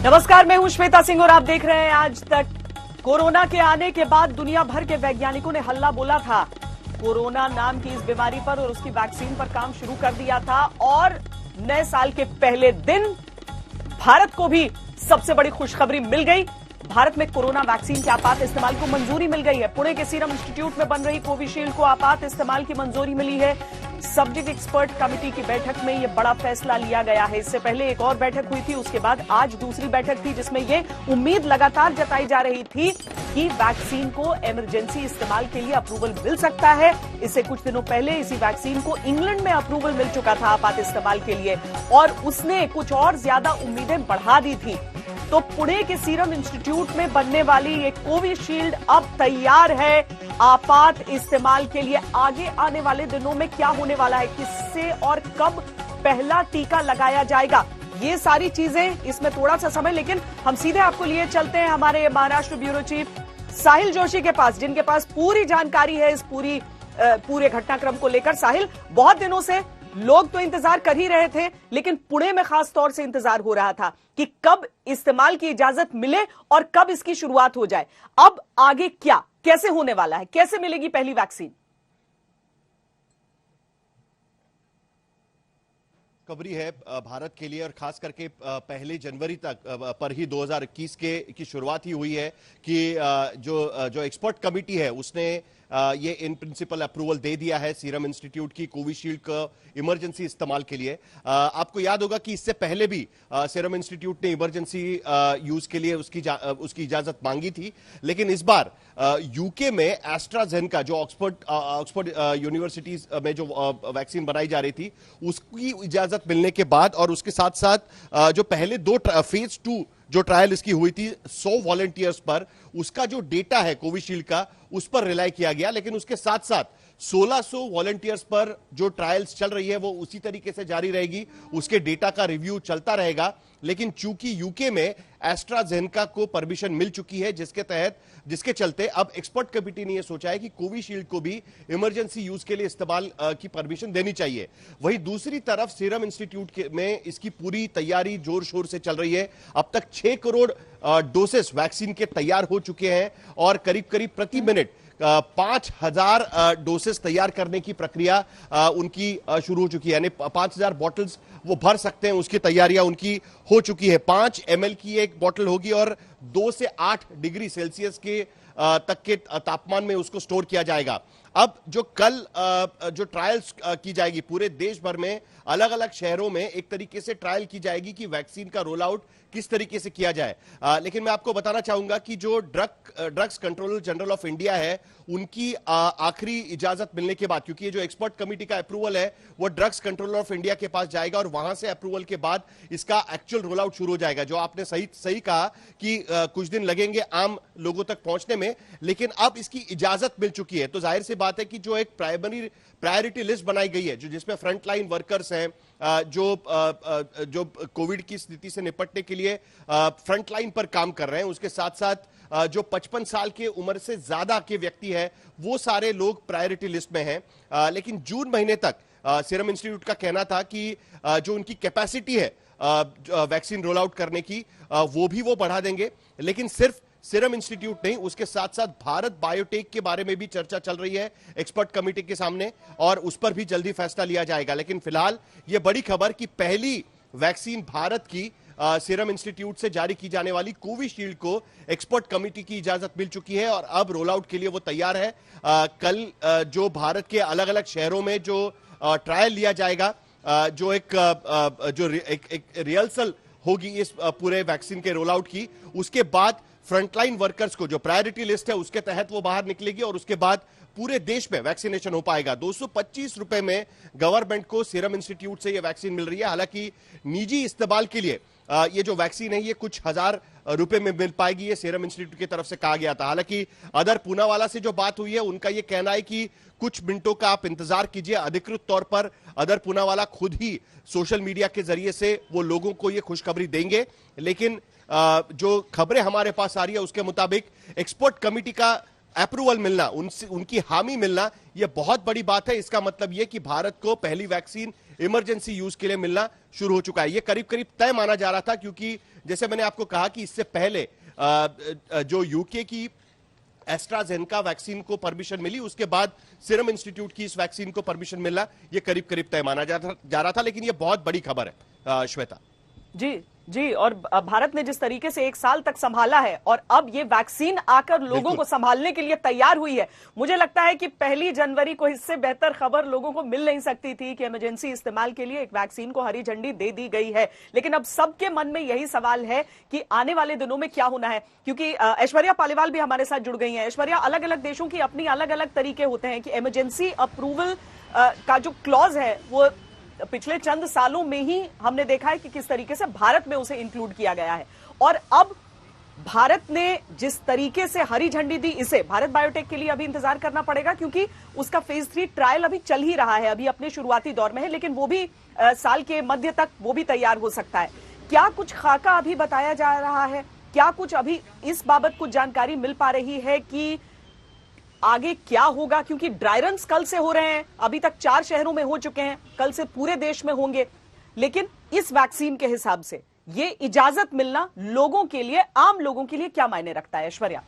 नमस्कार, मैं हूं श्वेता सिंह और आप देख रहे हैं आज तक। कोरोना के आने के बाद दुनिया भर के वैज्ञानिकों ने हल्ला बोला था। कोरोना नाम की इस बीमारी पर और उसकी वैक्सीन पर काम शुरू कर दिया था और नए साल के पहले दिन भारत को भी सबसे बड़ी खुशखबरी मिल गई। भारत में कोरोना वैक्सीन के आपात इस्तेमाल को मंजूरी मिल गई है। पुणे के सीरम इंस्टीट्यूट में बन रही कोविशील्ड को आपात इस्तेमाल की मंजूरी मिली है। सब्जेक्ट एक्सपर्ट कमेटी की बैठक में यह बड़ा फैसला लिया गया है। इससे पहले एक और बैठक हुई थी, उसके बाद आज दूसरी बैठक थी जिसमें यह उम्मीद लगातार जताई जा रही थी कि वैक्सीन को इमरजेंसी इस्तेमाल के लिए अप्रूवल मिल सकता है। इससे कुछ दिनों पहले इसी वैक्सीन को इंग्लैंड में अप्रूवल मिल चुका था आपात इस्तेमाल के लिए और उसने कुछ और ज्यादा उम्मीदें बढ़ा दी थी। तो पुणे के सीरम इंस्टीट्यूट में बनने वाली ये कोविशील्ड अब तैयार है आपात इस्तेमाल के लिए। आगे आने वाले दिनों में क्या होने वाला है, किससे और कब पहला टीका लगाया जाएगा, ये सारी चीजें, इसमें थोड़ा सा समय, लेकिन हम सीधे आपको लिए चलते हैं हमारे महाराष्ट्र ब्यूरो चीफ साहिल जोशी के पास, जिनके पास पूरी जानकारी है इस पूरे घटनाक्रम को लेकर। साहिल, बहुत दिनों से लोग तो इंतजार कर ही रहे थे, लेकिन पुणे में खास तौर से इंतजार हो रहा था कि कब इस्तेमाल की इजाजत मिले और कब इसकी शुरुआत हो जाए। अब आगे क्या, कैसे होने वाला है, कैसे मिलेगी पहली वैक्सीन? खबरी है भारत के लिए और खास करके पहली जनवरी तक पर ही 2021 की शुरुआत ही हुई है कि जो एक्सपर्ट कमेटी है उसने ये इन प्रिंसिपल अप्रूवल दे दिया है सीरम इंस्टीट्यूट की कोविशील्ड का इमरजेंसी इस्तेमाल के लिए। आपको याद होगा कि इससे पहले भी सीरम इंस्टीट्यूट ने इमरजेंसी यूज के लिए उसकी इजाजत मांगी थी, लेकिन इस बार यूके में एस्ट्राजेनेका जो ऑक्सफोर्ड यूनिवर्सिटीज में जो वैक्सीन बनाई जा रही थी उसकी इजाजत मिलने के बाद और उसके साथ साथ जो पहले दो फेज 2 जो ट्रायल इसकी हुई थी 100 वॉलंटियर्स पर, उसका जो डेटा है कोविशील्ड का उस पर रिलाई किया गया। लेकिन उसके साथ साथ 1600 वॉलंटियर्स पर जो ट्रायल्स चल रही है वो उसी तरीके से जारी रहेगी, उसके डेटा का रिव्यू चलता रहेगा। लेकिन चूंकि यूके में एस्ट्राजेनेका को परमिशन मिल चुकी है जिसके चलते अब एक्सपर्ट कमेटी ने यह सोचा है कि कोविशील्ड को भी इमरजेंसी यूज के लिए इस्तेमाल की परमिशन देनी चाहिए। वहीं दूसरी तरफ सीरम इंस्टीट्यूट में इसकी पूरी तैयारी जोर शोर से चल रही है। अब तक 6 करोड़ डोसेस वैक्सीन के तैयार हो चुके हैं और करीब करीब प्रति मिनट 5000 डोसेस तैयार करने की प्रक्रिया उनकी शुरू हो चुकी है, यानी 5000 बॉटल्स वो भर सकते हैं, उसकी तैयारियां उनकी हो चुकी है। 5 ml की एक बॉटल होगी और 2 से 8 डिग्री सेल्सियस के तक के तापमान में उसको स्टोर किया जाएगा। अब जो कल जो ट्रायल्स की जाएगी पूरे देश भर में अलग अलग शहरों में एक तरीके से ट्रायल की जाएगी कि वैक्सीन का रोल आउट किस तरीके से किया जाए। लेकिन मैं आपको बताना चाहूंगा कि जो drugs controller general of India है उनकी आखिरी इजाजत मिलने के बाद, क्योंकि ये जो एक्सपर्ट कमेटी का अप्रूवल है वो ड्रग्स कंट्रोलर ऑफ इंडिया के पास जाएगा और वहां से अप्रूवल के बाद इसका एक्चुअल रोल आउट शुरू हो जाएगा। जो आपने सही कहा कि कुछ दिन लगेंगे आम लोगों तक पहुंचने में, लेकिन अब इसकी इजाजत मिल चुकी है। तो जाहिर सी बात है कि जो एक प्रायोरिटी लिस्ट बनाई गई है जिसमें फ्रंटलाइन वर्कर्स हैं जो कोविड की स्थिति से निपटने के लिए फ्रंटलाइन पर काम कर रहे हैं, उसके साथ साथ जो 55 साल की उम्र से ज्यादा के व्यक्ति है वो सारे लोग प्रायोरिटी लिस्ट में हैं। लेकिन जून महीने तक सीरम इंस्टीट्यूट का कहना था कि जो उनकी कैपेसिटी है वैक्सीन रोल आउट करने की वो भी वो बढ़ा देंगे। लेकिन सिर्फ सीरम इंस्टीट्यूट नहीं, उसके साथ साथ भारत बायोटेक के बारे में भी चर्चा चल रही है एक्सपर्ट कमेटी के सामने और उस पर भी जल्दी फैसला लिया जाएगा। लेकिन फिलहाल यह बड़ी खबर कि पहली वैक्सीन भारत की सीरम इंस्टीट्यूट से जारी की जाने वाली कोविशील्ड को एक्सपर्ट कमेटी की इजाजत मिल चुकी है और अब रोल आउट के लिए वो तैयार है। कल जो भारत के अलग अलग शहरों में जो ट्रायल लिया जाएगा, जो एक रिहर्सल होगी इस पूरे वैक्सीन के रोल आउट की, उसके बाद फ्रंटलाइन वर्कर्स को जो प्रायोरिटी लिस्ट है उसके तहत वो बाहर निकलेगी और उसके बाद पूरे देश में वैक्सीनेशन हो पाएगा। 225 रुपए में गवर्नमेंट को सीरम इंस्टीट्यूट से ये वैक्सीन मिल रही है। हालांकि निजी इस्तेमाल के लिए ये जो वैक्सीन है ये कुछ हजार रुपए में मिल पाएगी, ये सीरम इंस्टीट्यूट की तरफ से कहा गया था। हालांकि अदर पूनावाला से जो बात हुई है उनका ये कहना है कि कुछ मिनटों का आप इंतजार कीजिए, अधिकृत तौर पर अदर पूनावाला खुद ही सोशल मीडिया के जरिए से वो लोगों को ये खुशखबरी देंगे। लेकिन जो खबरें हमारे पास आ रही है उसके मुताबिक एक्सपर्ट कमेटी का अप्रूवल मिलना, उनकी हामी मिलना, यह बहुत बड़ी बात है। इसका मतलब यह कि भारत को पहली वैक्सीन इमरजेंसी यूज के लिए मिलना शुरू हो चुका है। ये करीब करीब तय माना जा रहा था, क्योंकि जैसे मैंने आपको कहा कि इससे पहले जो यूके की एस्ट्राजेनेका वैक्सीन को परमिशन मिली, उसके बाद सीरम इंस्टीट्यूट की इस वैक्सीन को परमिशन मिलना ये करीब करीब तय माना जा रहा था। लेकिन ये बहुत बड़ी खबर है श्वेता। जी जी, और भारत ने जिस तरीके से 1 साल तक संभाला है और अब ये वैक्सीन आकर लोगों को संभालने के लिए तैयार हुई है, मुझे लगता है कि 1 जनवरी को इससे बेहतर खबर लोगों को मिल नहीं सकती थी कि इमरजेंसी इस्तेमाल के लिए एक वैक्सीन को हरी झंडी दे दी गई है। लेकिन अब सबके मन में यही सवाल है कि आने वाले दिनों में क्या होना है, क्योंकि ऐश्वर्या पालीवाल भी हमारे साथ जुड़ गई है। ऐश्वर्या, अलग अलग देशों की अपनी अलग अलग तरीके होते हैं कि इमरजेंसी अप्रूवल का जो क्लॉज है वो पिछले चंद सालों में ही हमने देखा है कि किस तरीके से भारत में उसे इंक्लूड किया गया है। और अब भारत ने जिस तरीके से हरी झंडी दी, इसे भारत बायोटेक के लिए अभी इंतजार करना पड़ेगा, क्योंकि उसका फेज 3 ट्रायल अभी चल ही रहा है, अभी अपने शुरुआती दौर में है, लेकिन वो भी साल के मध्य तक वो भी तैयार हो सकता है। क्या कुछ खाका अभी बताया जा रहा है? क्या कुछ अभी इस बाबत कुछ जानकारी मिल पा रही है कि आगे क्या होगा? क्योंकि ड्राई रन्स कल से हो रहे हैं, अभी तक 4 शहरों में हो चुके हैं, कल से पूरे देश में होंगे। लेकिन इस वैक्सीन के हिसाब से ये इजाजत मिलना लोगों के लिए, आम लोगों के लिए क्या मायने रखता है ऐश्वर्या?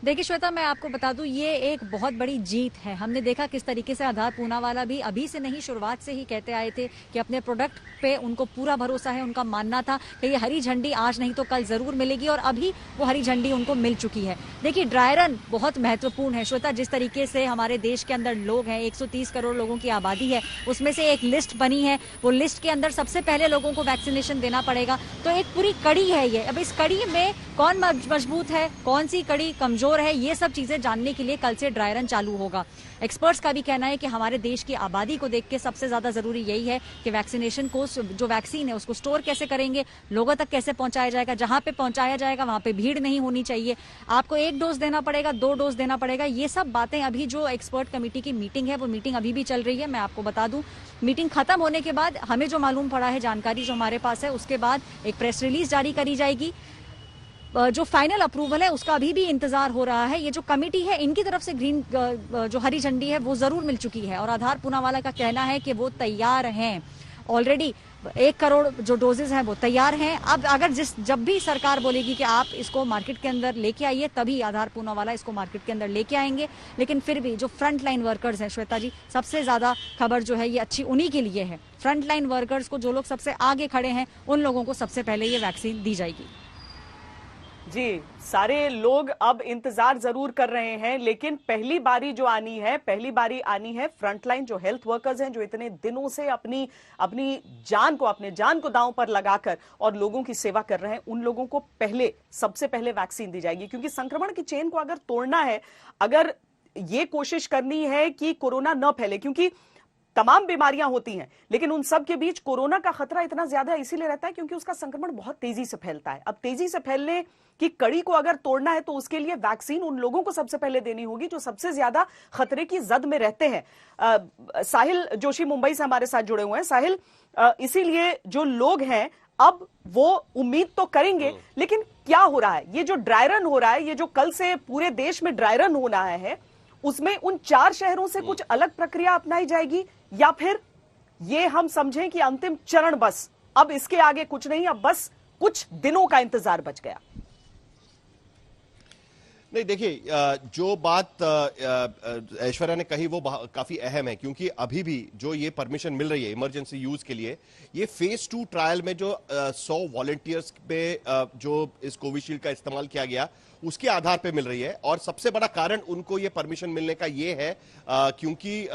देखिए श्वेता, मैं आपको बता दूं, ये एक बहुत बड़ी जीत है। हमने देखा किस तरीके से आधार पूनावाला भी अभी से नहीं, शुरुआत से ही कहते आए थे कि अपने प्रोडक्ट पे उनको पूरा भरोसा है। उनका मानना था कि ये हरी झंडी आज नहीं तो कल जरूर मिलेगी, और अभी वो हरी झंडी उनको मिल चुकी है। देखिए, ड्राई रन बहुत महत्वपूर्ण है श्वेता। जिस तरीके से हमारे देश के अंदर लोग हैं, 130 करोड़ लोगों की आबादी है, उसमें से एक लिस्ट बनी है। वो लिस्ट के अंदर सबसे पहले लोगों को वैक्सीनेशन देना पड़ेगा, तो एक पूरी कड़ी है ये। अब इस कड़ी में कौन मजबूत है, कौन सी कड़ी कमजोर है, ये सब चीजें जानने के लिए कल से ड्राई रन चालू होगा। एक्सपर्ट्स का भी कहना है कि हमारे देश की आबादी को देख के सबसे ज्यादा जरूरी यही है कि वैक्सीनेशन को, जो वैक्सीन है उसको स्टोर कैसे करेंगे, लोगों तक कैसे पहुंचाया जाएगा, जहां पे पहुंचाया जाएगा वहां पे भीड़ नहीं होनी चाहिए, आपको 1 डोज देना पड़ेगा, 2 डोज देना पड़ेगा। ये सब बातें अभी जो एक्सपर्ट कमेटी की मीटिंग है, वो मीटिंग अभी भी चल रही है। मैं आपको बता दूं, मीटिंग खत्म होने के बाद हमें जो मालूम पड़ा है, जानकारी जो हमारे पास है, उसके बाद एक प्रेस रिलीज जारी करी जाएगी। जो फाइनल अप्रूवल है उसका अभी भी इंतजार हो रहा है। ये जो कमेटी है, इनकी तरफ से ग्रीन जो हरी झंडी है वो जरूर मिल चुकी है, और आधार पूनावाला का कहना है कि वो तैयार हैं। ऑलरेडी 1 करोड़ जो डोजेज हैं वो तैयार हैं। अब अगर जब भी सरकार बोलेगी कि आप इसको मार्केट के अंदर लेके आइए, तभी आधार पूनावाला इसको मार्केट के अंदर लेके आएंगे। लेकिन फिर भी जो फ्रंट लाइन वर्कर्स हैं श्वेता जी, सबसे ज्यादा खबर जो है ये अच्छी उन्हीं के लिए है। फ्रंट लाइन वर्कर्स को, जो लोग सबसे आगे खड़े हैं, उन लोगों को सबसे पहले ये वैक्सीन दी जाएगी। जी, सारे लोग अब इंतजार जरूर कर रहे हैं, लेकिन पहली बारी आनी है फ्रंटलाइन जो हेल्थ वर्कर्स हैं, जो इतने दिनों से अपनी जान को दांव पर लगाकर और लोगों की सेवा कर रहे हैं, उन लोगों को सबसे पहले वैक्सीन दी जाएगी। क्योंकि संक्रमण की चेन को अगर तोड़ना है, अगर ये कोशिश करनी है कि कोरोना न फैले, क्योंकि तमाम बीमारियां होती हैं, लेकिन उन सब के बीच कोरोना का खतरा इतना ज्यादा इसीलिए रहता है क्योंकि उसका संक्रमण बहुत तेजी से फैलता है। अब तेजी से फैलने की कड़ी को अगर तोड़ना है तो उसके लिए वैक्सीन उन लोगों को सबसे पहले देनी होगी जो सबसे ज्यादा खतरे की जद में रहते हैं। साहिल जोशी मुंबई से हमारे साथ जुड़े हुए हैं। साहिल, इसीलिए जो लोग हैं अब वो उम्मीद तो करेंगे, लेकिन क्या हो रहा है, ये जो ड्राई रन हो रहा है, ये जो कल से पूरे देश में ड्राई रन होना है, उसमें उन 4 शहरों से कुछ अलग प्रक्रिया अपनाई जाएगी, या फिर ये हम समझें कि अंतिम चरण बस, अब इसके आगे कुछ नहीं, अब बस कुछ दिनों का इंतजार बच गया? नहीं, देखिए, जो बात ऐश्वर्या ने कही वो काफी अहम है, क्योंकि अभी भी जो ये परमिशन मिल रही है इमरजेंसी यूज के लिए, ये फेज 2 ट्रायल में जो 100 वॉलंटियर्स पे जो इस कोविशील्ड का इस्तेमाल किया गया उसके आधार पे मिल रही है। और सबसे बड़ा कारण उनको ये परमिशन मिलने का ये है क्योंकि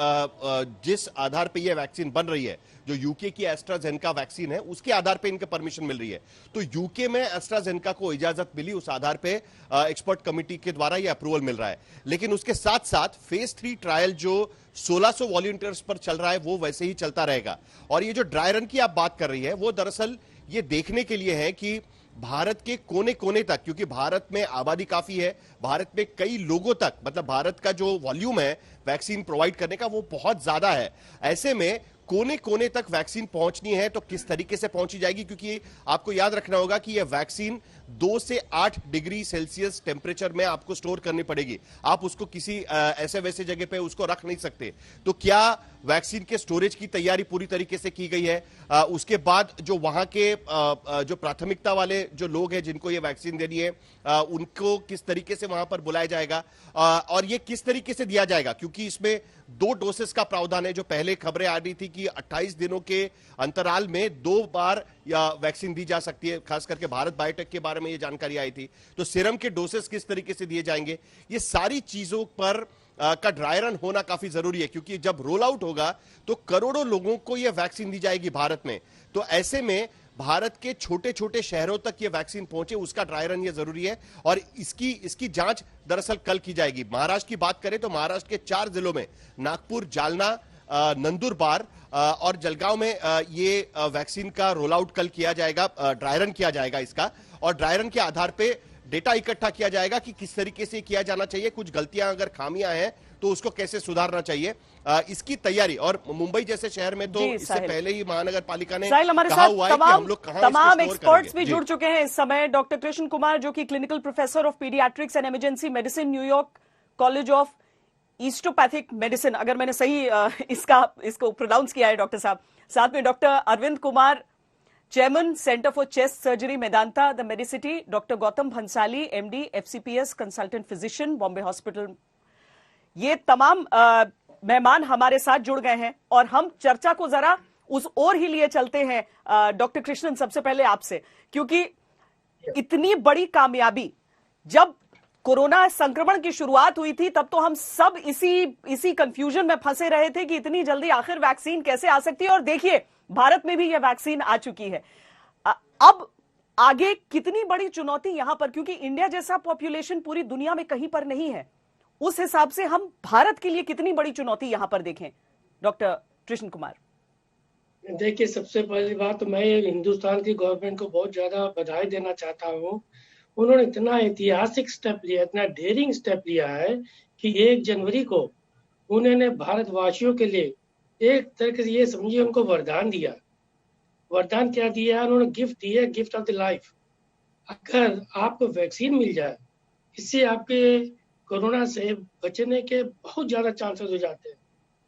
जिस आधार पे ये वैक्सीन बन रही है, जो यूके की एस्ट्राजेनेका वैक्सीन है, उसके आधार पे इनके परमिशन मिल रही है। तो यूके में एस्ट्राजेनेका को इजाजत मिली, उस आधार पे एक्सपर्ट कमेटी के द्वारा ये अप्रूवल मिल रहा है। लेकिन उसके साथ साथ फेज 3 ट्रायल जो 1600 वॉलंटियर्स पर चल रहा है वो वैसे ही चलता रहेगा। और ये जो ड्राई रन की आप बात कर रही है, वो दरअसल ये देखने के लिए है कि भारत के कोने कोने तक, क्योंकि भारत में आबादी काफी है, भारत में कई लोगों तक, मतलब भारत का जो वॉल्यूम है वैक्सीन प्रोवाइड करने का वो बहुत ज्यादा है। ऐसे में कोने कोने तक वैक्सीन पहुंचनी है तो किस तरीके से पहुंची जाएगी, क्योंकि आपको याद रखना होगा कि यह वैक्सीन 2 से 8 डिग्री सेल्सियस टेम्परेचर में आपको स्टोर करनी पड़ेगी। आप उसको किसी ऐसे वैसे जगह पे उसको रख नहीं सकते। तो क्या वैक्सीन के स्टोरेज की तैयारी पूरी तरीके से की गई है? उसके बाद जो वहां के जो प्राथमिकता वाले जो लोग हैं जिनको ये वैक्सीन देनी है, उनको किस तरीके से वहां पर बुलाया जाएगा और ये किस तरीके से दिया जाएगा, क्योंकि इसमें 2 डोसेस का प्रावधान है। जो पहले खबरें आ रही थी कि 28 दिनों के अंतराल में 2 बार या वैक्सीन दी जा सकती है, खास करके भारत बायोटेक के बारे में ये जानकारी आई थी। तो सीरम के डोसेस किस तरीके से दिए जाएंगे, ये सारी चीजों पर का ड्राई रन होना काफी जरूरी है, क्योंकि जब रोल आउट होगा तो करोड़ों लोगों को यह वैक्सीन दी जाएगी भारत में। तो ऐसे में भारत के छोटे छोटे शहरों तक ये वैक्सीन पहुंचे, उसका ड्राई रन ये जरूरी है और इसकी जांच दरअसल कल की जाएगी। महाराष्ट्र की बात करें तो महाराष्ट्र के 4 जिलों में नागपुर, जालना, नंदुरबार और जलगांव में ये वैक्सीन का रोल आउट कल किया जाएगा, ड्राई रन किया जाएगा इसका, और ड्राई रन के आधार पे डेटा इकट्ठा किया जाएगा कि किस तरीके से किया जाना चाहिए, कुछ गलतियां अगर खामियां हैं तो उसको कैसे सुधारना चाहिए, इसकी तैयारी। और मुंबई जैसे शहर में तो इससे पहले ही महानगर पालिका ने कहा हुआ है कि हम लोग कहां तमाम एक्सपर्ट्स भी जुड़ चुके हैं इस समय। डॉक्टर कृष्ण कुमार, जो कि clinical professor of paediatrics and emergency medicine, New York college of osteopathic medicine, अगर मैंने सही इसको प्रोनाउंस किया है डॉक्टर साहब। साथ में doctor Arvind Kumar, chairman centre for chest surgery Medanta the medicity, doctor Gautam Bhansali, MD, FCPS consultant physician, Bombay hospital. ये तमाम मेहमान हमारे साथ जुड़ गए हैं और हम चर्चा को जरा उस ओर ही लिए चलते हैं। डॉक्टर कृष्णन, सबसे पहले आपसे, क्योंकि इतनी बड़ी कामयाबी, जब कोरोना संक्रमण की शुरुआत हुई थी तब तो हम सब इसी कंफ्यूजन में फंसे रहे थे कि इतनी जल्दी आखिर वैक्सीन कैसे आ सकती है, और देखिए भारत में भी यह वैक्सीन आ चुकी है। अब आगे कितनी बड़ी चुनौती यहां पर, क्योंकि इंडिया जैसा पॉपुलेशन पूरी दुनिया में कहीं पर नहीं है, उस हिसाब से हम भारत के लिए कितनी बड़ी चुनौती यहां पर देखें? डॉक्टर कृष्ण कुमार। देखिए, सबसे पहली बात तो मैं हिंदुस्तान की गवर्नमेंट को बहुत ज्यादा बधाई देना चाहता हूं। उन्होंने इतना ऐतिहासिक स्टेप लिया, इतना डेयरिंग स्टेप लिया है कि 1 जनवरी को उन्होंने भारतवासियों के लिए एक तरह से ये समझिए उनको वरदान दिया। वरदान क्या दिया? उन्होंने गिफ्ट दिया, गिफ्ट ऑफ द लाइफ। अगर आपको वैक्सीन मिल जाए, इससे आपके कोरोना से बचने के बहुत ज्यादा चांसेस हो जाते हैं।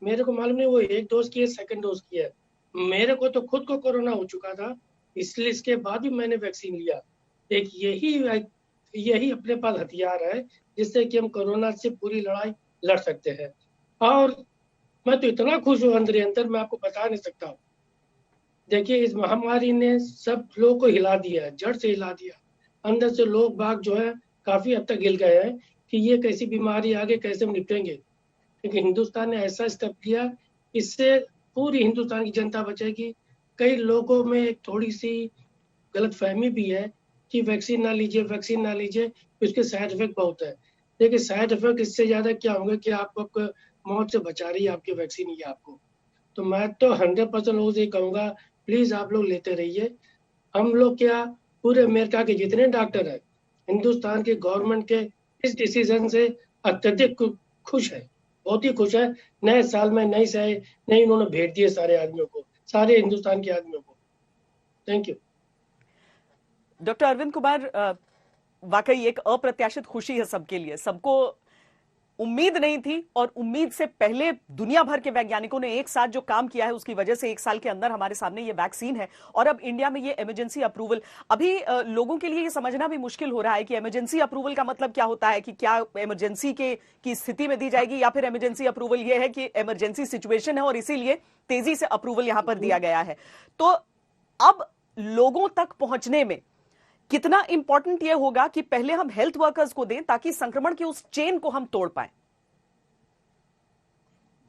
मेरे को मालूम नहीं वो 1 डोज की है, 2nd डोज की है। मेरे को तो खुद को कोरोना हो चुका था, इसलिए इसके बाद भी मैंने वैक्सीन लिया। एक यही अपने पास हथियार है जिससे कि हम कोरोना से पूरी लड़ाई लड़ सकते हैं। और मैं तो इतना खुश हूँ अंदर ही अंदर, मैं आपको बता नहीं सकता हूँ। देखिए, इस महामारी ने सब लोगों को हिला दिया, जड़ से हिला दिया। अंदर से लोग बाग जो है काफी हद तक हिल गए हैं कि ये कैसी बीमारी आगे कैसे हम निपटेंगे। लेकिन हिंदुस्तान ने ऐसा स्टेप लिया, इससे पूरी हिंदुस्तान की जनता बचेगी। कई लोगों में एक थोड़ी सी गलतफहमी भी है कि वैक्सीन ना लीजिए, वैक्सीन ना लीजिए, उसके साइड इफेक्ट बहुत है। देखिए, साइड इफेक्ट इससे ज्यादा क्या होंगे कि आपको मौत से बचा रही है आपकी वैक्सीन ही आपको। तो मैं तो 100% लोगों से कहूँगा, प्लीज आप लोग लेते रहिए। हम लोग क्या, पूरे अमेरिका के जितने डॉक्टर हैं, हिंदुस्तान के गवर्नमेंट के इस डिसीजन से अत्यधिक खुश है, बहुत ही खुश है। नए साल में नई उन्होंने भेंट दिए सारे आदमियों को, सारे हिंदुस्तान के आदमियों को। Thank you. Doctor Arvind Kumar, वाकई एक अप्रत्याशित खुशी है सबके लिए। सबको उम्मीद नहीं थी, और उम्मीद से पहले दुनिया भर के वैज्ञानिकों ने एक साथ जो काम किया है उसकी वजह से 1 साल के अंदर हमारे सामने ये वैक्सीन है, और अब इंडिया में ये इमरजेंसी अप्रूवल। अभी लोगों के लिए ये समझना भी मुश्किल हो रहा है कि इमरजेंसी अप्रूवल का मतलब क्या होता है, कि क्या इमरजेंसी की स्थिति में दी जाएगी, या फिर इमरजेंसी अप्रूवल ये है कि इमरजेंसी सिचुएशन है और इसीलिए तेजी से अप्रूवल यहां पर दिया गया है। तो अब लोगों तक पहुंचने में कितना इंपॉर्टेंट यह होगा कि पहले हम हेल्थ वर्कर्स को दें ताकि संक्रमण की उस चेन को हम तोड़ पाएं?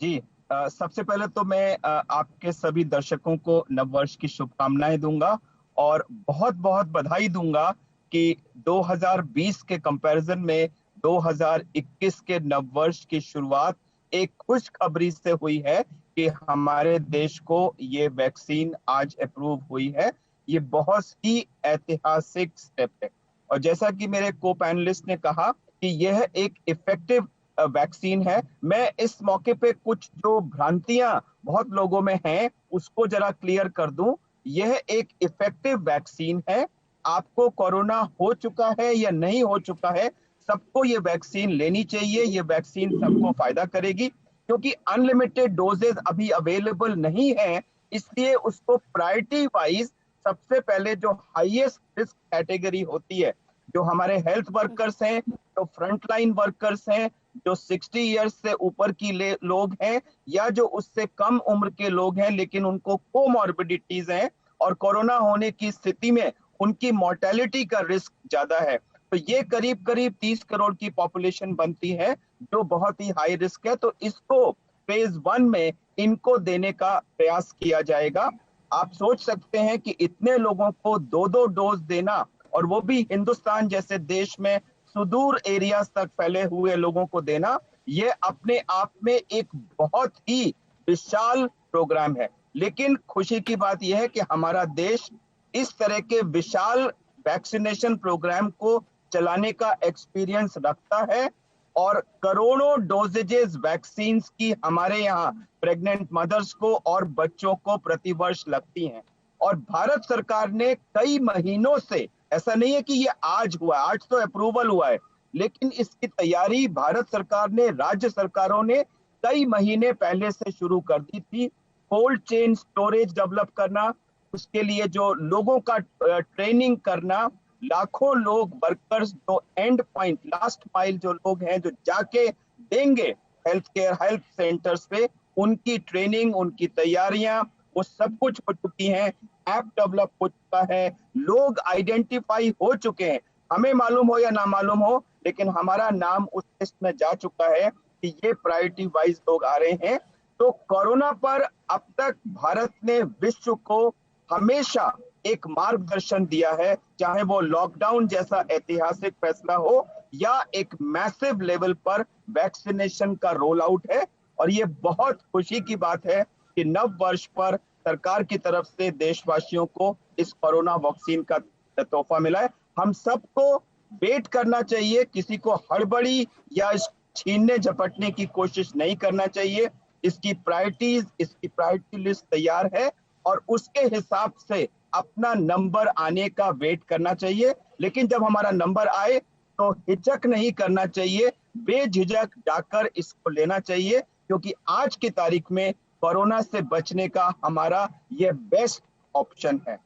जी, सबसे पहले तो मैं आपके सभी दर्शकों को नववर्ष की शुभकामनाएं दूंगा और बहुत बहुत बधाई दूंगा कि 2020 के कंपैरिजन में 2021 के नववर्ष की शुरुआत एक खुशखबरी से हुई है कि हमारे देश को ये वैक्सीन आज अप्रूव हुई है। ये बहुत ही ऐतिहासिक स्टेप है, और जैसा कि मेरे को पैनलिस्ट ने कहा कि यह एक इफेक्टिव वैक्सीन है। मैं इस मौके पे कुछ जो भ्रांतियां बहुत लोगों में हैं उसको जरा क्लियर कर दूं। यह एक इफेक्टिव वैक्सीन है। आपको कोरोना हो चुका है या नहीं हो चुका है, सबको ये वैक्सीन लेनी चाहिए। ये वैक्सीन सबको फायदा करेगी, क्योंकि अनलिमिटेड डोजेज अभी अवेलेबल नहीं है, इसलिए उसको प्रायोरिटी वाइज सबसे पहले जो हाईएस्ट रिस्क कैटेगरी होती है, जो हमारे हेल्थ वर्कर्स हैं, जो फ्रंटलाइन वर्कर्स हैं, जो 60 इयर्स से ऊपर की लोग हैं, या जो उससे कम उम्र के लोग हैं लेकिन उनको कोमॉर्बिडिटीज हैं और कोरोना होने की स्थिति में उनकी मोर्टेलिटी का रिस्क ज्यादा है, तो ये करीब करीब 30 करोड़ की पॉपुलेशन बनती है जो बहुत ही हाई रिस्क है। तो इसको फेज 1 में इनको देने का प्रयास किया जाएगा। आप सोच सकते हैं कि इतने लोगों को 2-2 डोज देना, और वो भी हिंदुस्तान जैसे देश में सुदूर एरिया तक फैले हुए लोगों को देना, ये अपने आप में एक बहुत ही विशाल प्रोग्राम है। लेकिन खुशी की बात यह है कि हमारा देश इस तरह के विशाल वैक्सीनेशन प्रोग्राम को चलाने का एक्सपीरियंस रखता है, और करोड़ों डोजेजेस वैक्सीन की हमारे यहाँ प्रेग्नेंट मदर्स को और बच्चों को प्रतिवर्ष लगती हैं। और भारत सरकार ने कई महीनों से, ऐसा नहीं है कि ये आज हुआ, आज तो अप्रूवल हुआ है, लेकिन इसकी तैयारी भारत सरकार ने, राज्य सरकारों ने कई महीने पहले से शुरू कर दी थी। कोल्ड चेन स्टोरेज डेवलप करना, उसके लिए जो लोगों का ट्रेनिंग करना, लाखों लोग वर्कर्स जो एंड पॉइंट लास्ट माइल जो लोग हैं जो जाके देंगे हेल्थ सेंटर्स पे, उनकी ट्रेनिंग, उनकी तैयारियां, वो सब कुछ हो चुकी हैं। ऐप डेवलप हो चुका है, लोग आइडेंटिफाई हो चुके हैं, हमें मालूम हो या ना मालूम हो, लेकिन हमारा नाम उस लिस्ट में जा चुका है कि ये प्रायोरिटी वाइज लोग आ रहे हैं। तो कोरोना पर अब तक भारत ने विश्व को हमेशा एक मार्गदर्शन दिया है, चाहे वो लॉकडाउन जैसा ऐतिहासिक फैसला हो या एक मैसिव लेवल पर वैक्सीनेशन का रोल आउट है। और ये बहुत खुशी की बात है कि नव वर्ष पर सरकार की तरफ से देशवासियों को इस कोरोना वैक्सीन का तोहफा मिला है। हम सबको वेट करना चाहिए, किसी को हड़बड़ी या इस छीनने झपटने की कोशिश नहीं करना चाहिए। इसकी प्रायोरिटी लिस्ट तैयार है और उसके हिसाब से अपना नंबर आने का वेट करना चाहिए। लेकिन जब हमारा नंबर आए तो हिचक नहीं करना चाहिए, बेझिझक जाकर इसको लेना चाहिए, क्योंकि आज की तारीख में कोरोना से बचने का हमारा ये बेस्ट ऑप्शन है।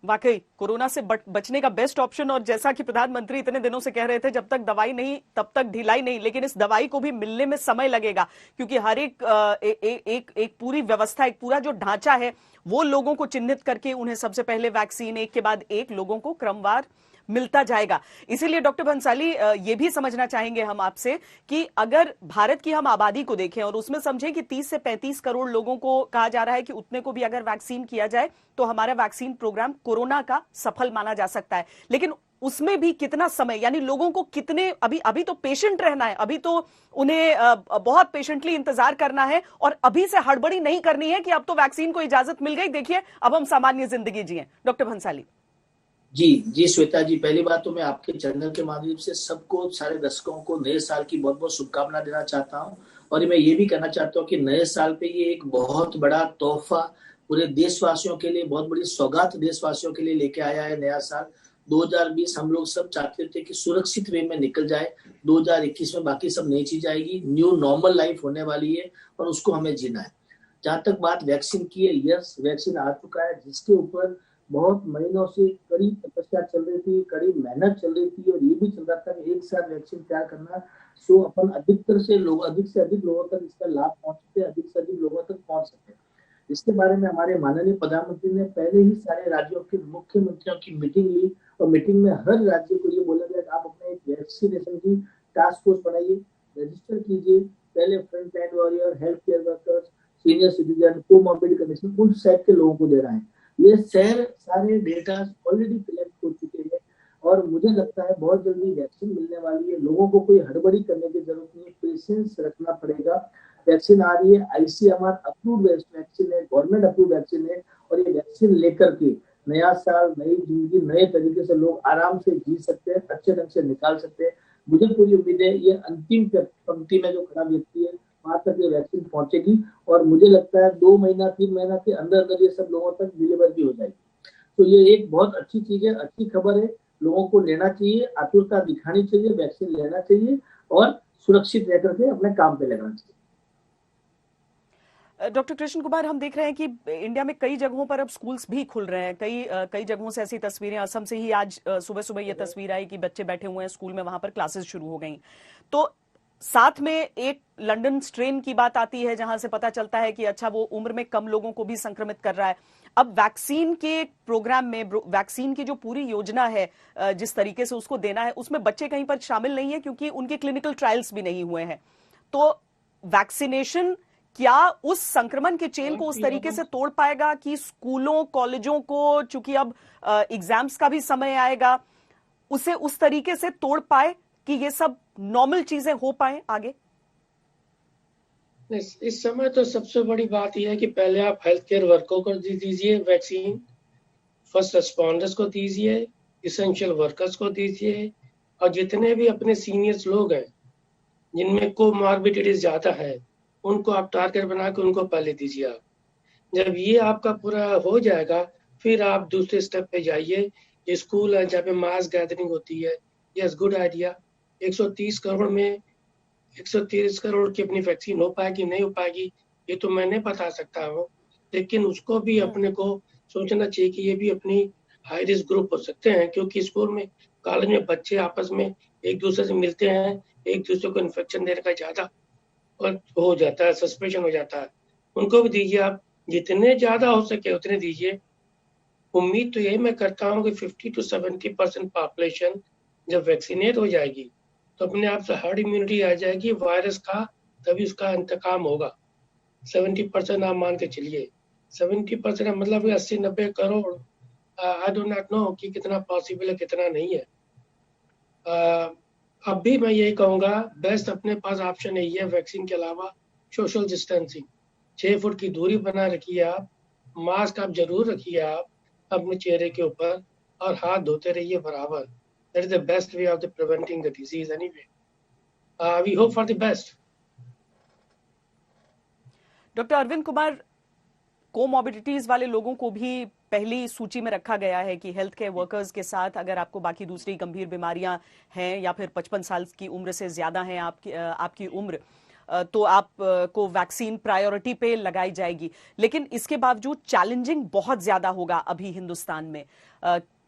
वाकई कोरोना से बचने का बेस्ट ऑप्शन। और जैसा कि प्रधानमंत्री इतने दिनों से कह रहे थे, जब तक दवाई नहीं तब तक ढिलाई नहीं, लेकिन इस दवाई को भी मिलने में समय लगेगा, क्योंकि हर एक पूरी व्यवस्था, एक पूरा जो ढांचा है वो लोगों को चिन्हित करके उन्हें सबसे पहले वैक्सीन एक के बाद एक लोगों को क्रमवार मिलता जाएगा। इसीलिए डॉक्टर भंसाली, ये भी समझना चाहेंगे हम आपसे कि अगर भारत की हम आबादी को देखें और उसमें समझें कि 30 से 35 करोड़ लोगों को कहा जा रहा है कि उतने को भी अगर वैक्सीन किया जाए तो हमारा वैक्सीन प्रोग्राम कोरोना का सफल माना जा सकता है। लेकिन उसमें भी कितना समय, यानी लोगों को कितने, अभी तो पेशेंट रहना है, अभी तो उन्हें बहुत पेशेंटली इंतजार करना है और अभी से हड़बड़ी नहीं करनी है कि अब तो वैक्सीन को इजाजत मिल गई, देखिए अब हम सामान्य जिंदगी जिए। डॉक्टर भंसाली। जी श्वेता जी, पहली बात तो मैं आपके चैनल के माध्यम से सबको, सारे दर्शकों को नए साल की बहुत बहुत शुभकामना देना चाहता हूं। और मैं ये भी कहना चाहता हूं कि नए साल पे ये एक बहुत बड़ा तोहफा पूरे देशवासियों के लिए, बहुत बड़ी सौगात देशवासियों के लिए लेके आया है नया साल 2020। हम लोग सब चाहते थे कि सुरक्षित वे में निकल जाए, 2021 में बाकी सब नई चीज आएगी, न्यू नॉर्मल लाइफ होने वाली है और उसको हमें जीना है। जहां तक बात वैक्सीन की है, यस वैक्सीन आ चुका है, जिसके ऊपर बहुत महीनों से कड़ी तपस्या चल रही थी, कड़ी मेहनत चल रही थी, और ये भी चल रहा था कि एक साथ वैक्सीन तैयार करना, सो अपन अधिक से अधिक लोगों तक इसका लाभ पहुंच सके, अधिक से अधिक लोगों तक पहुंच सके। इसके बारे में हमारे माननीय प्रधानमंत्री ने पहले ही सारे राज्यों के मुख्यमंत्रियों की मीटिंग ली और मीटिंग में हर राज्य को ये बोला गया कि आप अपने एक वैक्सीनेशन की टास्क फोर्स बनाइए, रजिस्टर कीजिए, पहले front line warrior, health care workers, senior citizen, comorbid condition, उन सेट के लोगों को दे रहा है। ये सारे डेटा ऑलरेडी कलेक्ट हो चुके हैं और मुझे लगता है बहुत जल्दी वैक्सीन मिलने वाली है। लोगों को कोई हड़बड़ी करने की जरूरत नहीं है, पेशेंस रखना पड़ेगा। वैक्सीन आ रही है, आईसीएमआर अप्रूव्ड वैक्सीन है, गवर्नमेंट अप्रूव्ड वैक्सीन है, और ये वैक्सीन लेकर के नया साल, नई जिंदगी, नए तरीके से लोग आराम से जी सकते हैं, अच्छे ढंग से निकाल सकते हैं। मुझे पूरी उम्मीद है ये अंतिम पंक्ति में जो खड़ा व्यक्ति है वहां तक ये वैक्सीन पहुंचेगी और मुझे लगता है 2 महीना 3 महीना के अंदर अंदर ये सब लोगों तक डिलीवर भी हो जाएगी। तो ये एक बहुत अच्छी चीज है, अच्छी खबर है। लोगों को लेना चाहिए, आतुरता दिखानी चाहिए, वैक्सीन लेना चाहिए और सुरक्षित रह करके अपने काम पे लगना चाहिए। डॉक्टर कृष्ण कुमार, हम देख रहे हैं कि इंडिया में कई जगहों पर अब स्कूल्स भी खुल रहे हैं। कई जगहों से ऐसी तस्वीरें, असम से ही आज सुबह सुबह ये तस्वीर आई कि बच्चे बैठे हुए हैं स्कूल में, वहां पर क्लासेस शुरू हो गई। तो साथ में एक लंदन स्ट्रेन की बात आती है जहां से पता चलता है कि अच्छा वो उम्र में कम लोगों को भी संक्रमित कर रहा है। अब वैक्सीन के प्रोग्राम में, वैक्सीन की जो पूरी योजना है जिस तरीके से उसको देना है, उसमें बच्चे कहीं पर शामिल नहीं है क्योंकि उनके क्लिनिकल ट्रायल्स भी नहीं हुए हैं। तो वैक्सीनेशन क्या उस संक्रमण के चेन को उस तरीके से तोड़ पाएगा कि स्कूलों कॉलेजों को, चूंकि अब एग्जाम्स का भी समय आएगा, उसे उस तरीके से तोड़ पाए कि ये सब नॉर्मल चीजें हो पाए आगे? इस समय तो सबसे बड़ी बात यह है कि पहले आप हेल्थ केयर वर्कर को दीजिए वैक्सीन, फर्स्ट रिस्पॉन्डर्स को दीजिए, इसेंशियल वर्कर्स को दीजिए, और जितने भी अपने सीनियर्स लोग हैं जिनमें कोमॉर्बिडिटीज ज्यादा है उनको आप टारगेट बना के उनको पहले दीजिए। आप जब ये आपका पूरा हो जाएगा फिर आप दूसरे स्टेप पे जाइए। ये स्कूल है जहाँ पे मास गैदरिंग होती है, यस गुड आइडिया। 130 करोड़ में 130 करोड़ की अपनी वैक्सीन हो पाएगी नहीं हो पाएगी ये तो मैं नहीं बता सकता हूँ, लेकिन उसको भी अपने को सोचना चाहिए कि ये भी अपनी हाई रिस्क ग्रुप हो सकते हैं, क्योंकि स्कूल में कॉलेज में बच्चे आपस में एक दूसरे से मिलते हैं, एक दूसरे को इन्फेक्शन देने का ज्यादा और हो जाता है, सस्पेशन हो जाता है। उनको भी दीजिए, आप जितने ज्यादा हो सके उतने दीजिए। उम्मीद तो यही मैं करता हूँ कि 50 to 70% पॉपुलेशन जब वैक्सीनेट हो जाएगी तो अपने आप से हर्ड इम्यूनिटी आ जाएगी वायरस का, तभी उसका इंतकाम होगा। 70% आप मान के चलिए, 70% मतलब 80-90 crore. I do not know कि कितना पॉसिबल है कितना नहीं है। अब भी मैं यही कहूंगा, बेस्ट अपने पास ऑप्शन यही है वैक्सीन के अलावा सोशल डिस्टेंसिंग। 6 फुट की दूरी बना रखिए आप, मास्क आप जरूर रखिए आप अपने चेहरे के ऊपर, और हाथ धोते रहिए बराबर। That is the best way of the preventing the disease anyway. We hope for the best. Doctor Arvind Kumar, comorbidities वाले लोगों को भी पहली सूची में रखा गया है कि हेल्थ केयर वर्कर्स के साथ अगर आपको बाकी दूसरी गंभीर बीमारियां हैं या फिर 55 साल की उम्र से ज्यादा है आपकी उम्र, तो आपको वैक्सीन प्रायोरिटी पे लगाई जाएगी। लेकिन इसके बावजूद चैलेंजिंग बहुत ज्यादा होगा अभी हिंदुस्तान में।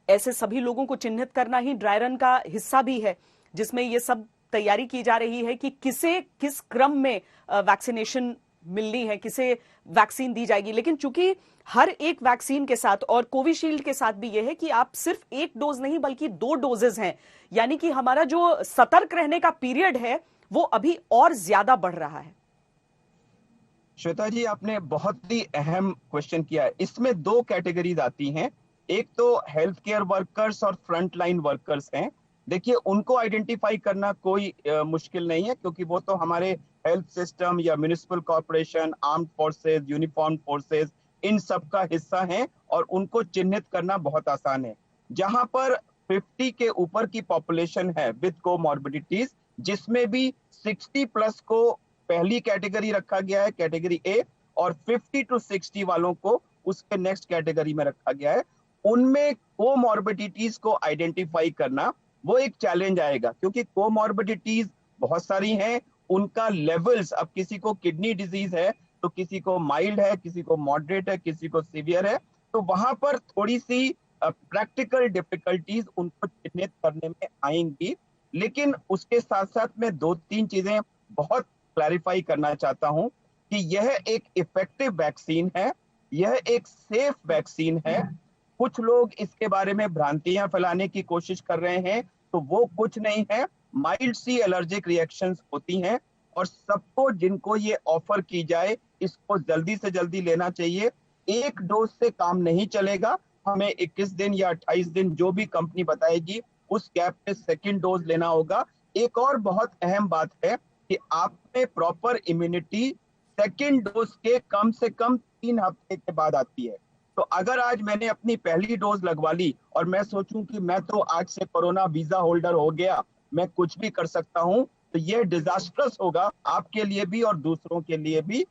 ऐसे सभी लोगों को चिन्हित करना ही ड्राई रन का हिस्सा भी है, जिसमें ये सब तैयारी की जा रही है कि किस क्रम में वैक्सीनेशन मिलनी है, किसे वैक्सीन दी जाएगी। लेकिन चूंकि हर एक वैक्सीन के साथ, और कोविशील्ड के साथ भी यह है कि आप सिर्फ एक डोज नहीं बल्कि 2 डोजेज हैं, यानी कि हमारा जो सतर्क रहने का पीरियड है वो अभी और ज्यादा बढ़ रहा है। श्वेता जी, आपने बहुत ही अहम क्वेश्चन किया है। इसमें 2 कैटेगरीज आती हैं। एक तो हेल्थ केयर वर्कर्स और फ्रंट लाइन वर्कर्स हैं। देखिए, उनको आइडेंटिफाई करना कोई मुश्किल नहीं है, क्योंकि वो तो हमारे हेल्थ सिस्टम या municipal corporation, armed forces, uniform forces, इन सब का हिस्सा है और उनको चिन्हित करना बहुत आसान है। जहां पर 50 के ऊपर की पॉपुलेशन है विद कोमॉर्बिडिटीज, जिसमें भी 60 प्लस को पहली कैटेगरी रखा गया है, कैटेगरी ए, और 50 to 60 वालों को उसके नेक्स्ट कैटेगरी में रखा गया है। उनमें कोमॉर्बिडिटीज को आइडेंटिफाई करना वो एक चैलेंज आएगा, क्योंकि कोमॉर्बिडिटीज बहुत सारी हैं, उनका लेवल्स, अब किसी को किडनी डिजीज है तो किसी को माइल्ड है, किसी को मॉडरेट है, किसी को सीवियर है, तो वहां पर थोड़ी सी प्रैक्टिकल डिफिकल्टीज उनको चिन्हित करने में आएंगी। लेकिन उसके साथ साथ मैं 2-3 चीजें बहुत क्लैरिफाई करना चाहता हूं कि यह एक इफेक्टिव वैक्सीन है, यह एक सेफ वैक्सीन है। कुछ लोग इसके बारे में भ्रांतियां फैलाने की कोशिश कर रहे हैं, तो वो कुछ नहीं है। माइल्ड सी एलर्जिक रिएक्शंस होती हैं, और सबको जिनको ये ऑफर की जाए इसको जल्दी से जल्दी लेना चाहिए। एक डोज से काम नहीं चलेगा, हमें 21 दिन या 28 दिन जो भी कंपनी बताएगी उस गैप पे सेकंड डोज लेना होगा। एक और बहुत अहम बात है कि आप में प्रॉपर इम्यूनिटी सेकंड डोज के कम से कम 3 हफ्ते के बाद आती है। तो अगर आज मैंने अपनी पहली डोज लगवा ली और मैं सोचूं कि मैं तो आज से कोरोना वीजा होल्डर हो गया, मैं कुछ भी कर सकता हूं, तो ये डिजास्ट्रस होगा आपके लिए भी और दूसरों के लिए भी।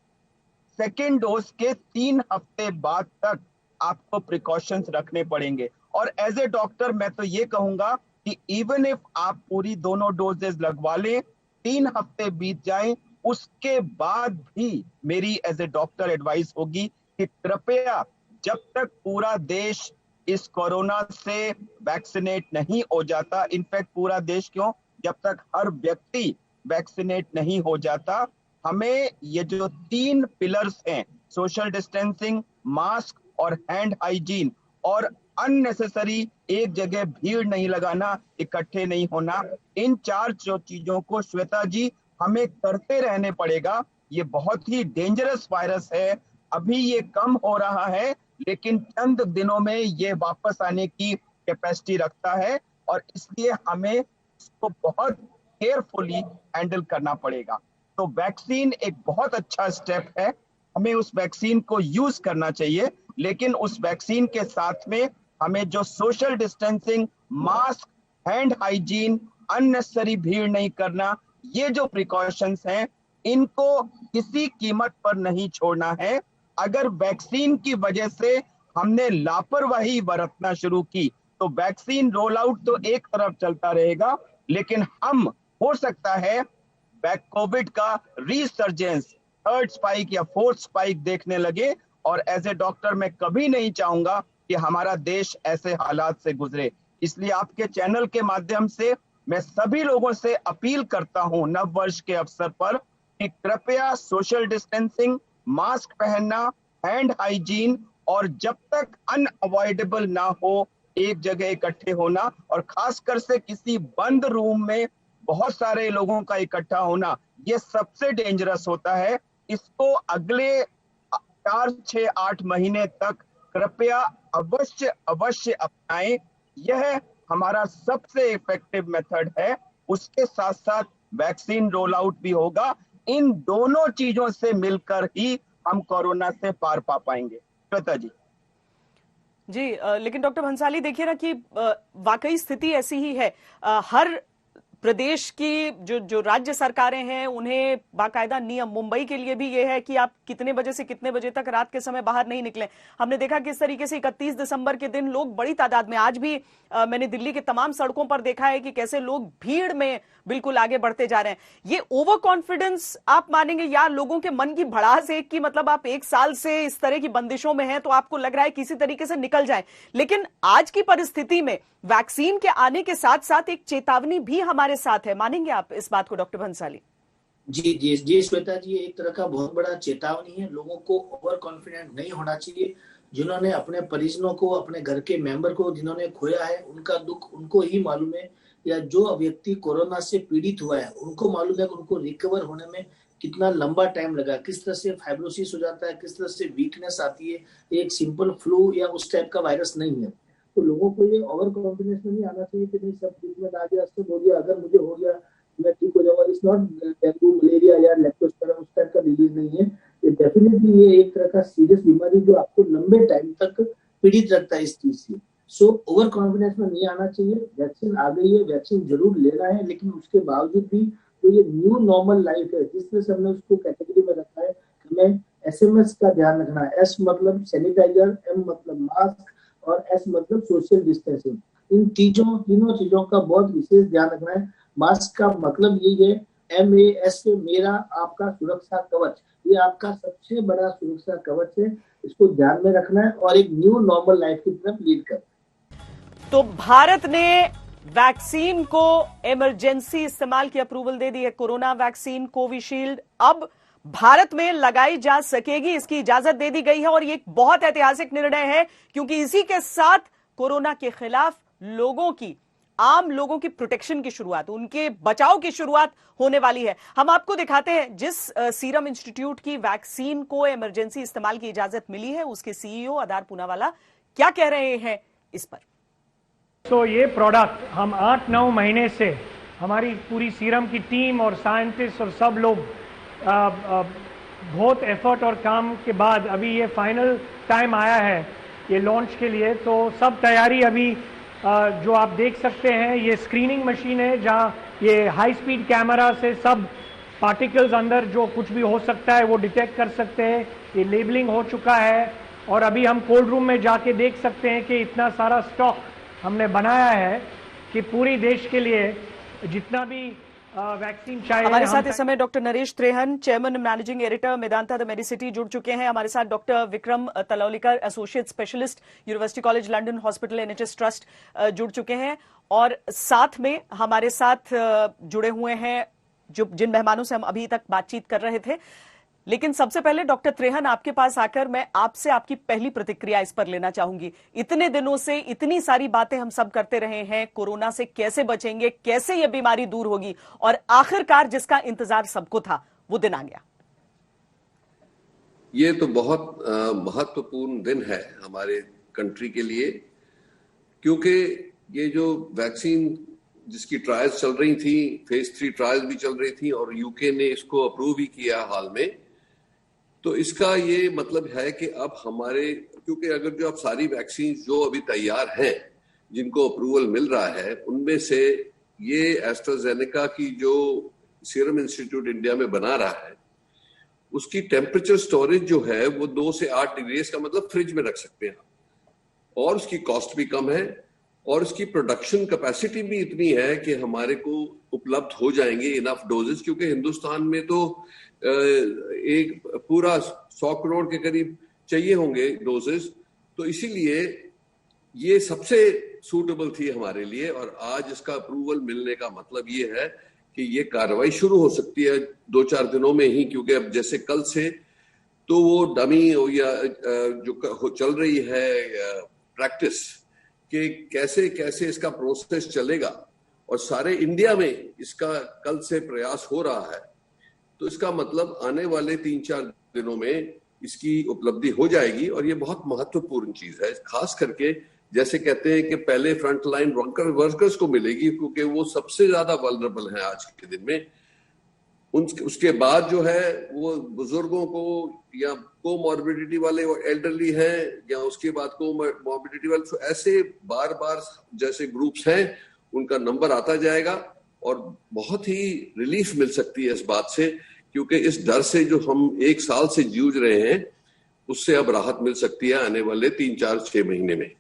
सेकेंड डोज के 3 हफ्ते बाद तक आपको प्रिकॉशंस रखने पड़ेंगे। और एज ए डॉक्टर मैं तो ये कहूंगा कि इवन इफ आप पूरी दोनों डोजेज लगवा लें, 3 हफ्ते बीत जाएं, उसके बाद भी मेरी एज ए डॉक्टर एडवाइस होगी कि कृपया जब तक पूरा देश इस कोरोना से वैक्सीनेट नहीं हो जाता, इनफैक्ट पूरा देश क्यों, जब तक हर व्यक्ति वैक्सीनेट नहीं हो जाता, हमें ये जो 3 पिलर्स हैं, सोशल डिस्टेंसिंग, मास्क और हैंड हाइजीन, और अननेसेसरी एक जगह भीड़ नहीं लगाना, इकट्ठे नहीं होना, इन 4 चीजों को श्वेता जी हमें करते रहने पड़ेगा। ये बहुत ही डेंजरस वायरस है, अभी ये कम हो रहा है, लेकिन चंद दिनों में ये वापस आने की कैपेसिटी रखता है, और इसलिए हमें इसको बहुत केयरफुली हैंडल करना पड़ेगा। तो वैक्सीन एक बहुत अच्छा स्टेप है, हमें उस वैक्सीन को यूज करना चाहिए, लेकिन उस वैक्सीन के साथ में हमें जो social distancing, mask, hand hygiene, unnecessary भीड़ नहीं करना, ये जो प्रिकॉशंस हैं, इनको किसी कीमत पर नहीं छोड़ना है। अगर वैक्सीन की वजह से हमने लापरवाही बरतना शुरू की, तो वैक्सीन रोल आउट तो एक तरफ चलता रहेगा, लेकिन हम हो सकता है कोविड का रीसर्जेंस, 3rd स्पाइक या 4th स्पाइक देखने लगे, और एज ए डॉक्टर मैं कभी नहीं चाहूंगा कि हमारा देश ऐसे हालात से गुजरे। इसलिए आपके चैनल के माध्यम से मैं सभी लोगों से अपील करता हूं नव वर्ष के अवसर पर कि कृपया सोशल डिस्टेंसिंग, मास्क पहनना, हैंड हाइजीन, और जब तक अनअवॉइडेबल ना हो एक जगह इकट्ठे होना, और खासकर से किसी बंद रूम में बहुत सारे लोगों का इकट्ठा होना, ये सबसे डेंजरस होता है। इसको अगले 4, 6, 8 महीने तक कृपया अवश्य अपनाएं। यह हमारा सबसे इफेक्टिव मेथड है। उसके साथ साथ वैक्सीन रोल आउट भी होगा। इन दोनों चीजों से मिलकर ही हम कोरोना से पार पा पाएंगे। श्वेता जी। जी लेकिन डॉक्टर भंसाली देखिए ना कि वाकई स्थिति ऐसी ही है। हर प्रदेश की जो राज्य सरकारें हैं उन्हें बाकायदा नियम, मुंबई के लिए भी ये है कि आप कितने बजे से कितने बजे तक रात के समय बाहर नहीं निकलें। हमने देखा किस तरीके से 31 दिसंबर के दिन लोग बड़ी तादाद में, आज भी मैंने दिल्ली के तमाम सड़कों पर देखा है कि कैसे लोग भीड़ में बिल्कुल आगे बढ़ते जा रहे हैं। ये ओवर कॉन्फिडेंस आप मानेंगे या लोगों के मन की भड़ास है कि मतलब आप 1 साल से इस तरह की बंदिशों में हैं तो आपको लग रहा है किसी तरीके से निकल जाए, लेकिन आज की परिस्थिति में वैक्सीन के आने के साथ साथ एक चेतावनी भी हमारे साथ है। मानेंगे आप इस बात को डॉक्टर भंसाली? जी जी जी श्वेता जी, एक तरह का बहुत बड़ा चेतावनी है। लोगों को ओवर कॉन्फिडेंट नहीं होना चाहिए। जिन्होंने अपने परिजनों को, अपने घर के मेंबर को जिन्होंने खोया है, उनका दुख उनको ही मालूम है, या जो व्यक्ति कोरोना से पीड़ित हुआ है उनको मालूम है कि उनको रिकवर होने में कितना लंबा टाइम लगा, किस तरह से फाइब्रोसिस हो जाता है, किस तरह से वीकनेस आती है। एक सिंपल फ्लू या उस टाइप का वायरस नहीं है। तो लोगों को ये ओवर कॉन्फिडेंस में नहीं आना चाहिए कि नहीं सब ट्रीटमेंट आ गया, सब हो गया, अगर मुझे हो गया मैं ठीक हो जाऊंगा। इट्स नॉट डेंगू, मलेरिया या लेप्टोस्पिरा उस टाइप का डिजीज नहीं है। ये डेफिनेटली ये एक तरह का सीरियस बीमारी जो आपको लंबे टाइम तक पीड़ित रखता है इस चीज से। सो ओवर कॉन्फिडेंस में नहीं आना चाहिए। वैक्सीन आ गई है, वैक्सीन जरूर लेना है, लेकिन उसके बावजूद भी तो ये न्यू नॉर्मल लाइफ है, जिस तरह से हमने उसको कैटेगरी में रखा है, हमें SMS का ध्यान रखना है। S मतलब सैनिटाइजर, M मतलब मास्क और S मतलब सोशल डिस्टेंसिंग। इन तीनों चीजों का बहुत विशेष ध्यान रखना है। मास्क का मतलब यही है, MAS से मेरा आपका सुरक्षा कवच, ये आपका सबसे बड़ा सुरक्षा कवच है। इसको ध्यान में रखना है और एक न्यू नॉर्मल लाइफ की तरफ लीड करना है। तो भारत ने वैक्सीन को इमरजेंसी इस्तेमाल की अप्रूवल दे दी है। कोरोना वैक्सीन कोविशील्ड अब भारत में लगाई जा सकेगी, इसकी इजाजत दे दी गई है, और ये एक बहुत ऐतिहासिक निर्णय है क्योंकि इसी के साथ कोरोना के खिलाफ आम लोगों की प्रोटेक्शन की शुरुआत, उनके बचाव की शुरुआत होने वाली है। हम आपको दिखाते हैं जिस सीरम इंस्टीट्यूट की वैक्सीन को इमरजेंसी इस्तेमाल की इजाजत मिली है, उसके CEO आधार पूनावाला क्या कह रहे हैं इस पर। तो ये प्रोडक्ट हम 8-9 महीने से हमारी पूरी सीरम की टीम और साइंटिस्ट और सब लोग बहुत एफर्ट और काम के बाद अभी ये फाइनल टाइम आया है ये लॉन्च के लिए। तो सब तैयारी अभी जो आप देख सकते हैं ये स्क्रीनिंग मशीन है जहाँ ये हाई स्पीड कैमरा से सब पार्टिकल्स अंदर जो कुछ भी हो सकता है वो डिटेक्ट कर सकते हैं। ये लेबलिंग हो चुका है और अभी हम कोल्ड रूम में जाके देख सकते हैं कि इतना सारा स्टॉक हमने बनाया है कि पूरी देश के लिए जितना भी वैक्सीन चाहिए। हमारे साथ इस समय doctor Naresh Trehan, chairman adding editor Medanta the medicity जुड़ चुके हैं। हमारे साथ doctor Vikram Talaulicar, associate specialist, university college London hospital NHS trust जुड़ चुके हैं और साथ में हमारे साथ जुड़े हुए हैं जिन मेहमानों से हम अभी तक बातचीत कर रहे थे। लेकिन सबसे पहले डॉक्टर त्रेहन, आपके पास आकर मैं आपसे आपकी पहली प्रतिक्रिया इस पर लेना चाहूंगी। इतने दिनों से इतनी सारी बातें हम सब करते रहे हैं, कोरोना से कैसे बचेंगे, कैसे ये बीमारी दूर होगी, और आखिरकार जिसका इंतजार सबको था वो दिन आ गया। ये तो बहुत महत्वपूर्ण दिन है हमारे कंट्री के लिए, क्योंकि ये जो वैक्सीन जिसकी ट्रायल्स चल रही थी, फेज 3 ट्रायल्स भी चल रही थी और यूके ने इसको अप्रूव भी किया हाल में, तो इसका ये मतलब है कि अब हमारे, क्योंकि अगर जो अब सारी वैक्सीन जो अभी तैयार हैं जिनको अप्रूवल मिल रहा है, उनमें से ये एस्ट्राजेनेका की जो सीरम इंस्टीट्यूट इंडिया में बना रहा है उसकी टेम्परेचर स्टोरेज जो है वो 2 से 8 डिग्री, इसका मतलब फ्रिज में रख सकते हैं और उसकी कॉस्ट भी कम है और इसकी प्रोडक्शन कैपेसिटी भी इतनी है कि हमारे को उपलब्ध हो जाएंगे इनफ डोजेस, क्योंकि हिंदुस्तान में तो एक पूरा 100 करोड़ के करीब चाहिए होंगे डोजेस, तो इसीलिए ये सबसे सूटेबल थी हमारे लिए। और आज इसका अप्रूवल मिलने का मतलब ये है कि ये कार्रवाई शुरू हो सकती है 2-4 दिनों में ही, क्योंकि अब जैसे कल से तो वो डमी या जो चल रही है प्रैक्टिस कि कैसे कैसे इसका प्रोसेस चलेगा और सारे इंडिया में इसका कल से प्रयास हो रहा है, तो इसका मतलब आने वाले 3-4 दिनों में इसकी उपलब्धि हो जाएगी। और ये बहुत महत्वपूर्ण चीज है, खास करके जैसे कहते हैं कि पहले फ्रंट लाइन वर्कर्स को मिलेगी, क्योंकि वो सबसे ज्यादा वल्नरेबल है आज के दिन में। उसके बाद जो है वो बुजुर्गों को या कोमॉर्बिडिटी वाले एल्डरली हैं या उसके बाद कोमॉर्बिडिटी वाले, तो ऐसे बार बार जैसे ग्रुप्स हैं उनका नंबर आता जाएगा और बहुत ही रिलीफ मिल सकती है इस बात से, क्योंकि इस डर से जो हम 1 साल से जूझ रहे हैं उससे अब राहत मिल सकती है आने वाले 3-4-6 महीने में।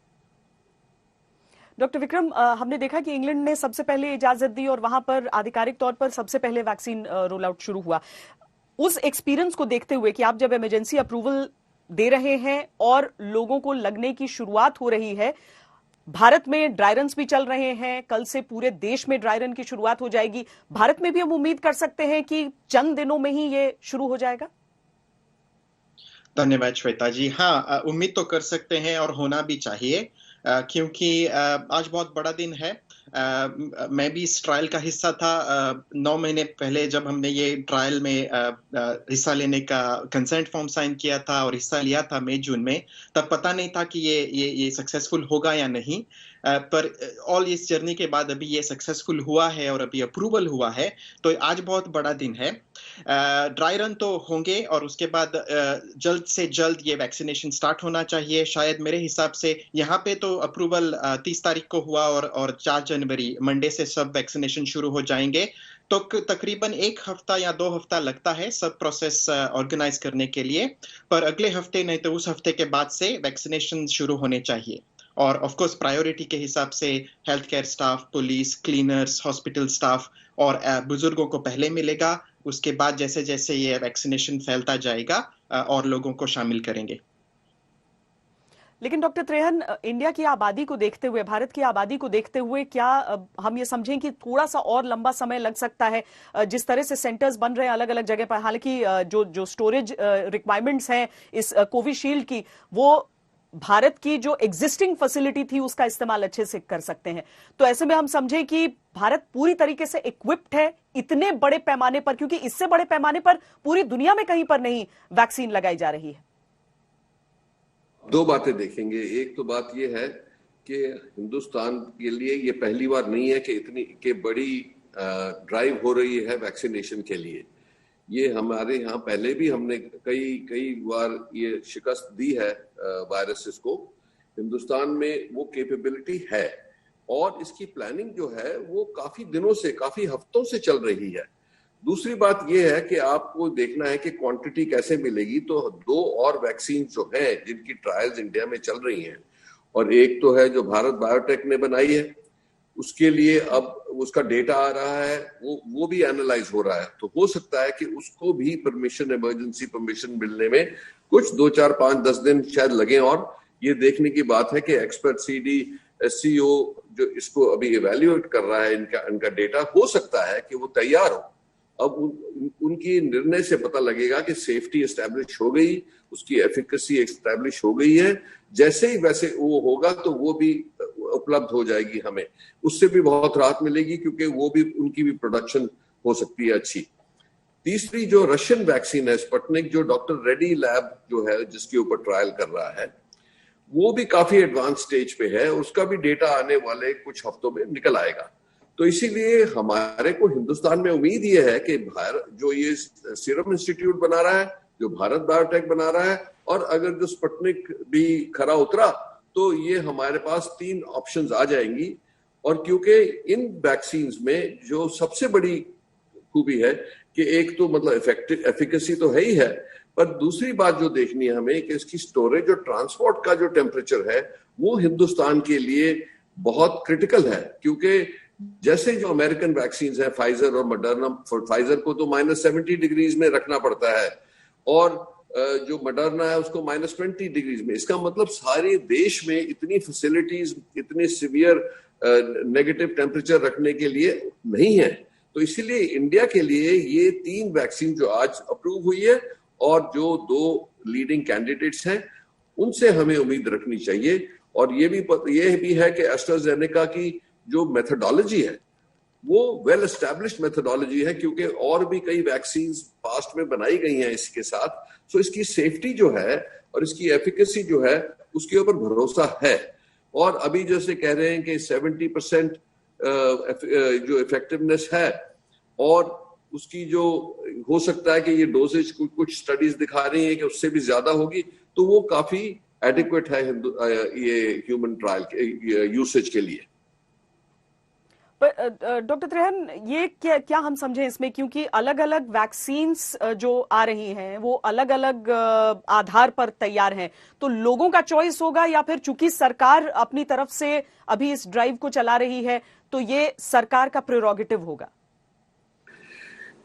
डॉक्टर विक्रम, हमने देखा कि इंग्लैंड ने सबसे पहले इजाजत दी और वहां पर आधिकारिक तौर पर सबसे पहले वैक्सीन रोल आउट शुरू हुआ। उस एक्सपीरियंस को देखते हुए कि आप जब इमरजेंसी अप्रूवल दे रहे हैं और लोगों को लगने की शुरुआत हो रही है, भारत में ड्राई रन्स भी चल रहे हैं, कल से पूरे देश में ड्राई रन की शुरुआत हो जाएगी, भारत में भी हम उम्मीद कर सकते हैं कि चंद दिनों में ही ये शुरू हो जाएगा? धन्यवाद श्वेता जी। हाँ, उम्मीद तो कर सकते हैं और होना भी चाहिए, क्योंकि आज बहुत बड़ा दिन है। मैं भी इस ट्रायल का हिस्सा था 9 महीने पहले, जब हमने ये ट्रायल में हिस्सा लेने का कंसेंट फॉर्म साइन किया था और हिस्सा लिया था मई जून में। तब पता नहीं था कि ये सक्सेसफुल होगा या नहीं, पर ऑल इस जर्नी के बाद अभी ये सक्सेसफुल हुआ है और अभी अप्रूवल हुआ है, तो आज बहुत बड़ा दिन है। ड्राई रन तो होंगे और उसके बाद जल्द से जल्द ये वैक्सीनेशन स्टार्ट होना चाहिए। शायद मेरे हिसाब से यहाँ पे तो अप्रूवल 30 तारीख को हुआ और 4 जनवरी मंडे से सब वैक्सीनेशन शुरू हो जाएंगे, तो तकरीबन 1 हफ्ता या 2 हफ्ता लगता है सब प्रोसेस ऑर्गेनाइज करने के लिए, पर अगले हफ्ते नहीं तो उस हफ्ते के बाद से वैक्सीनेशन शुरू होने चाहिए। और ऑफ कोर्स प्रायोरिटी के हिसाब से health care staff, police, cleaners, hospital staff और बुजुर्गों को पहले मिलेगा। उसके बाद जैसे जैसे ये वैक्सीनेशन फैलता जाएगा और लोगों को शामिल करेंगे। लेकिन डॉक्टर त्रेहन, इंडिया की आबादी को देखते हुए, भारत की आबादी को देखते हुए, क्या हम ये समझें कि थोड़ा सा और लंबा समय लग सकता है? जिस तरह से सेंटर्स बन रहे हैं अलग अलग जगह पर, हालांकि जो स्टोरेज रिक्वायरमेंट्स हैं इस कोविशील्ड की, वो भारत की जो एग्जिस्टिंग फैसिलिटी थी उसका इस्तेमाल अच्छे से कर सकते हैं, तो ऐसे में हम समझें कि भारत पूरी तरीके से इक्विप्ड है इतने बड़े पैमाने पर, क्योंकि इससे बड़े पैमाने पर पूरी दुनिया में कहीं पर नहीं वैक्सीन लगाई जा रही है। 2 बातें देखेंगे। एक तो बात यह है कि हिंदुस्तान के लिए ये पहली बार नहीं है कि इतनी के बड़ी ड्राइव हो रही है वैक्सीनेशन के लिए। ये हमारे यहाँ पहले भी हमने कई बार ये शिकस्त दी है वायरसेस को। हिंदुस्तान में वो कैपेबिलिटी है, और इसकी प्लानिंग जो है वो काफी दिनों से, काफी हफ्तों से चल रही है। दूसरी बात यह है कि आपको देखना है कि क्वांटिटी कैसे मिलेगी। तो 2 और वैक्सीन जो हैं जिनकी ट्रायल्स इंडिया में चल रही हैं, और एक तो है जो भारत बायोटेक ने बनाई है, उसके लिए अब उसका डेटा आ रहा है, वो भी एनालाइज हो रहा है। तो हो सकता है कि उसको भी परमिशन, इमरजेंसी परमिशन मिलने में कुछ 2, 4, 5, 10 दिन शायद लगे। और ये देखने की बात है कि एक्सपर्ट CDSCO जो इसको अभी इवेल्युएट कर रहा है, इनका डेटा, हो सकता है कि वो तैयार हो। अब उनकी निर्णय से पता लगेगा कि सेफ्टी एस्टैब्लिश हो गई, उसकी एफिकेसी एस्टैब्लिश हो गई है। जैसे ही वैसे वो होगा तो वो भी उपलब्ध हो जाएगी हमें, उससे भी बहुत राहत मिलेगी, क्योंकि वो भी, उनकी भी प्रोडक्शन हो सकती है अच्छी। तीसरी जो रशियन वैक्सीन है स्पुतनिक, जो डॉक्टर रेड्डी लैब जो है जिसके ऊपर ट्रायल कर रहा है, वो भी काफी एडवांस स्टेज पे है। उसका भी डेटा आने वाले कुछ हफ्तों में निकल आएगा। तो इसीलिए हमारे को हिंदुस्तान में उम्मीद ये है कि भारत जो ये सीरम इंस्टीट्यूट बना रहा है, जो भारत बायोटेक बना रहा है, और अगर जो स्पुतनिक भी खरा उतरा, तो ये हमारे पास 3 ऑप्शंस आ जाएंगी। और क्योंकि इन वैक्सीन्स में जो सबसे बड़ी खूबी है कि एक तो मतलब एफिकेसी तो है ही है, पर दूसरी बात जो देखनी है हमें कि इसकी स्टोरेज और ट्रांसपोर्ट का जो टेम्परेचर है वो हिंदुस्तान के लिए बहुत क्रिटिकल है। क्योंकि जैसे जो अमेरिकन वैक्सीन है, फाइजर और मॉडर्ना, फाइजर को तो -70 डिग्रीज में रखना पड़ता है, और जो मॉडर्ना है उसको -20 डिग्रीज में। इसका मतलब सारे देश में इतनी फैसिलिटीज, इतने सीवियर नेगेटिव टेम्परेचर रखने के लिए नहीं है। तो इसीलिए इंडिया के लिए ये 3 वैक्सीन जो आज अप्रूव हुई है, और जो 2 लीडिंग कैंडिडेट्स हैं, उनसे हमें उम्मीद रखनी चाहिए। और ये भी है कि एस्ट्राजेनेका की जो मेथोडोलॉजी है वो वेल एस्टैब्लिश्ड मेथोडोलॉजी है, क्योंकि और भी कई वैक्सीन पास्ट में बनाई गई हैं इसके साथ। सो इसकी सेफ्टी जो है और इसकी एफिकेसी जो है उसके ऊपर भरोसा है। और अभी जैसे कह रहे हैं कि 70% जो इफेक्टिवनेस है, और उसकी जो हो सकता है कि ये डोजेज कुछ स्टडीज दिखा रही हैं कि उससे भी ज्यादा होगी, तो वो काफी एडिक्वेट है ये ह्यूमन ट्रायल के यूसेज के लिए। डॉक्टर त्रेहन, ये क्या हम समझे इसमें, क्योंकि अलग अलग वैक्सीन्स जो आ रही हैं वो अलग अलग आधार पर तैयार हैं, तो लोगों का चॉइस होगा, या फिर चूंकि सरकार अपनी तरफ से अभी इस ड्राइव को चला रही है तो ये सरकार का प्रेरोगेटिव होगा?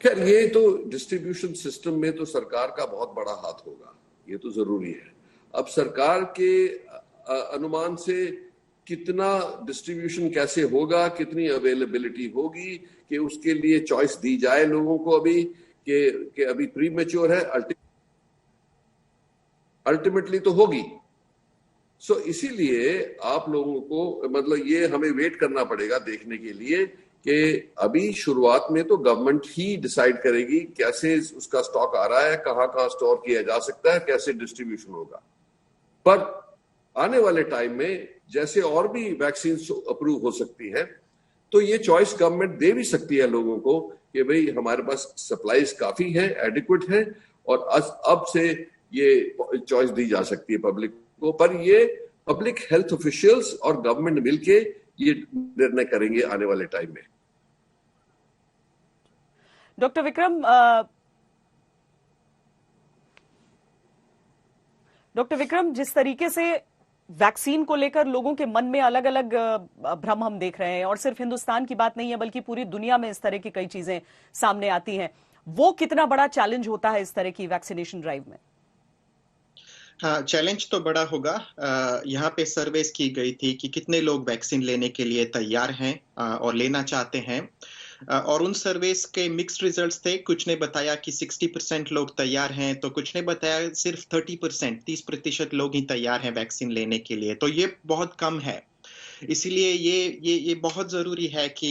खैर, ये तो डिस्ट्रीब्यूशन सिस्टम में तो सरकार का बहुत बड़ा हाथ होगा, ये तो जरूरी है। अब सरकार के अनुमान से कितना डिस्ट्रीब्यूशन कैसे होगा, कितनी अवेलेबिलिटी होगी, कि उसके लिए चॉइस दी जाए लोगों को अभी, कि अभी प्री मैच्योर है, अल्टीमेटली तो होगी। सो इसीलिए आप लोगों को मतलब ये हमें वेट करना पड़ेगा देखने के लिए कि अभी शुरुआत में तो गवर्नमेंट ही डिसाइड करेगी कैसे उसका स्टॉक आ रहा है, कहाँ स्टोर किया जा सकता है, कैसे डिस्ट्रीब्यूशन होगा। पर आने वाले टाइम में जैसे और भी वैक्सीन अप्रूव हो सकती है, तो ये चॉइस गवर्नमेंट दे भी सकती है लोगों को कि भाई हमारे पास सप्लाईज काफी है, एडिक्वेट है, और अब से ये चॉइस दी जा सकती है पब्लिक को। पर ये पब्लिक हेल्थ ऑफिशियल्स और गवर्नमेंट मिलके ये निर्णय करेंगे आने वाले टाइम में। डॉक्टर विक्रम, जिस तरीके से वैक्सीन को लेकर लोगों के मन में अलग अलग भ्रम हम देख रहे हैं, और सिर्फ हिंदुस्तान की बात नहीं है बल्कि पूरी दुनिया में इस तरह की कई चीजें सामने आती हैं, वो कितना बड़ा चैलेंज होता है इस तरह की वैक्सीनेशन ड्राइव में? हाँ, चैलेंज तो बड़ा होगा। यहाँ पे सर्वेस की गई थी कि कितने लोग वैक्सीन लेने के लिए तैयार हैं और लेना चाहते हैं, और उन सर्वेस के मिक्स्ड रिजल्ट्स थे। कुछ ने बताया कि 60% लोग तैयार हैं, तो कुछ ने बताया सिर्फ 30% लोग ही तैयार हैं वैक्सीन लेने के लिए। तो ये बहुत कम है। इसीलिए ये बहुत जरूरी है कि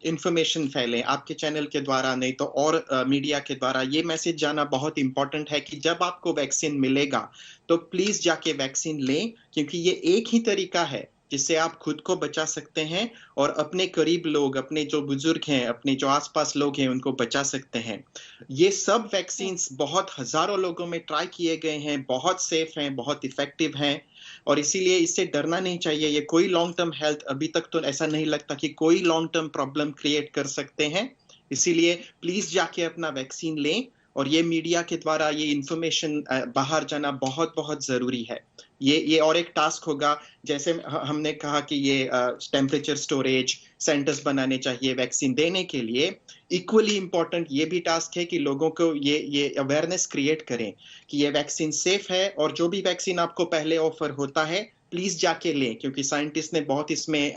इंफॉर्मेशन फैले आपके चैनल के द्वारा, नहीं तो और मीडिया के द्वारा ये मैसेज जाना बहुत इंपॉर्टेंट है कि जब आपको वैक्सीन मिलेगा तो प्लीज जाके वैक्सीन लें, क्योंकि ये एक ही तरीका है जिससे आप खुद को बचा सकते हैं और अपने करीब लोग, अपने जो बुजुर्ग हैं, अपने जो आसपास लोग हैं, उनको बचा सकते हैं। ये सब वैक्सीन्स बहुत हजारों लोगों में ट्राई किए गए हैं, बहुत सेफ हैं, बहुत इफेक्टिव हैं, और इसीलिए इससे डरना नहीं चाहिए। ये कोई लॉन्ग टर्म हेल्थ, अभी तक तो ऐसा नहीं लगता कि कोई लॉन्ग टर्म प्रॉब्लम क्रिएट कर सकते हैं। इसीलिए प्लीज जाके अपना वैक्सीन लें, और ये मीडिया के द्वारा ये इंफॉर्मेशन बाहर जाना बहुत बहुत जरूरी है। ये और एक टास्क होगा, जैसे हमने कहा कि ये टेम्परेचर स्टोरेज सेंटर्स बनाने चाहिए वैक्सीन देने के लिए। इक्वली इंपॉर्टेंट ये भी टास्क है कि लोगों को ये अवेयरनेस क्रिएट करें कि ये वैक्सीन सेफ है, और जो भी वैक्सीन आपको पहले ऑफर होता है प्लीज जाके लें, क्योंकि साइंटिस्ट ने बहुत इसमें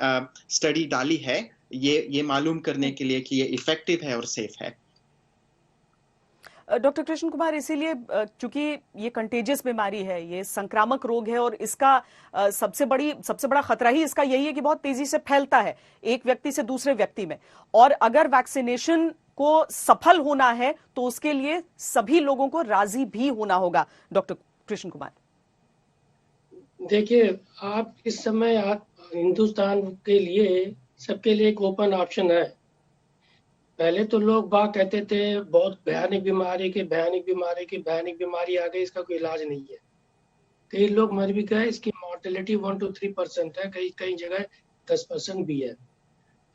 स्टडी डाली है ये मालूम करने के लिए कि ये इफेक्टिव है और सेफ है। डॉक्टर कृष्ण कुमार, इसीलिए चूंकि ये कंटेजियस बीमारी है, ये संक्रामक रोग है, और इसका सबसे बड़ा खतरा ही इसका यही है कि बहुत तेजी से फैलता है एक व्यक्ति से दूसरे व्यक्ति में, और अगर वैक्सीनेशन को सफल होना है तो उसके लिए सभी लोगों को राजी भी होना होगा। डॉक्टर कृष्ण कुमार, देखिए, आप इस समय हिंदुस्तान के लिए सबके लिए एक ओपन ऑप्शन है। पहले तो लोग बात कहते थे बहुत भयानक बीमारी आ गई, इसका कोई इलाज नहीं है। कई लोग मर भी गए, इसकी मॉर्टेलिटी 1 to 3% है, कई जगह 10% भी है।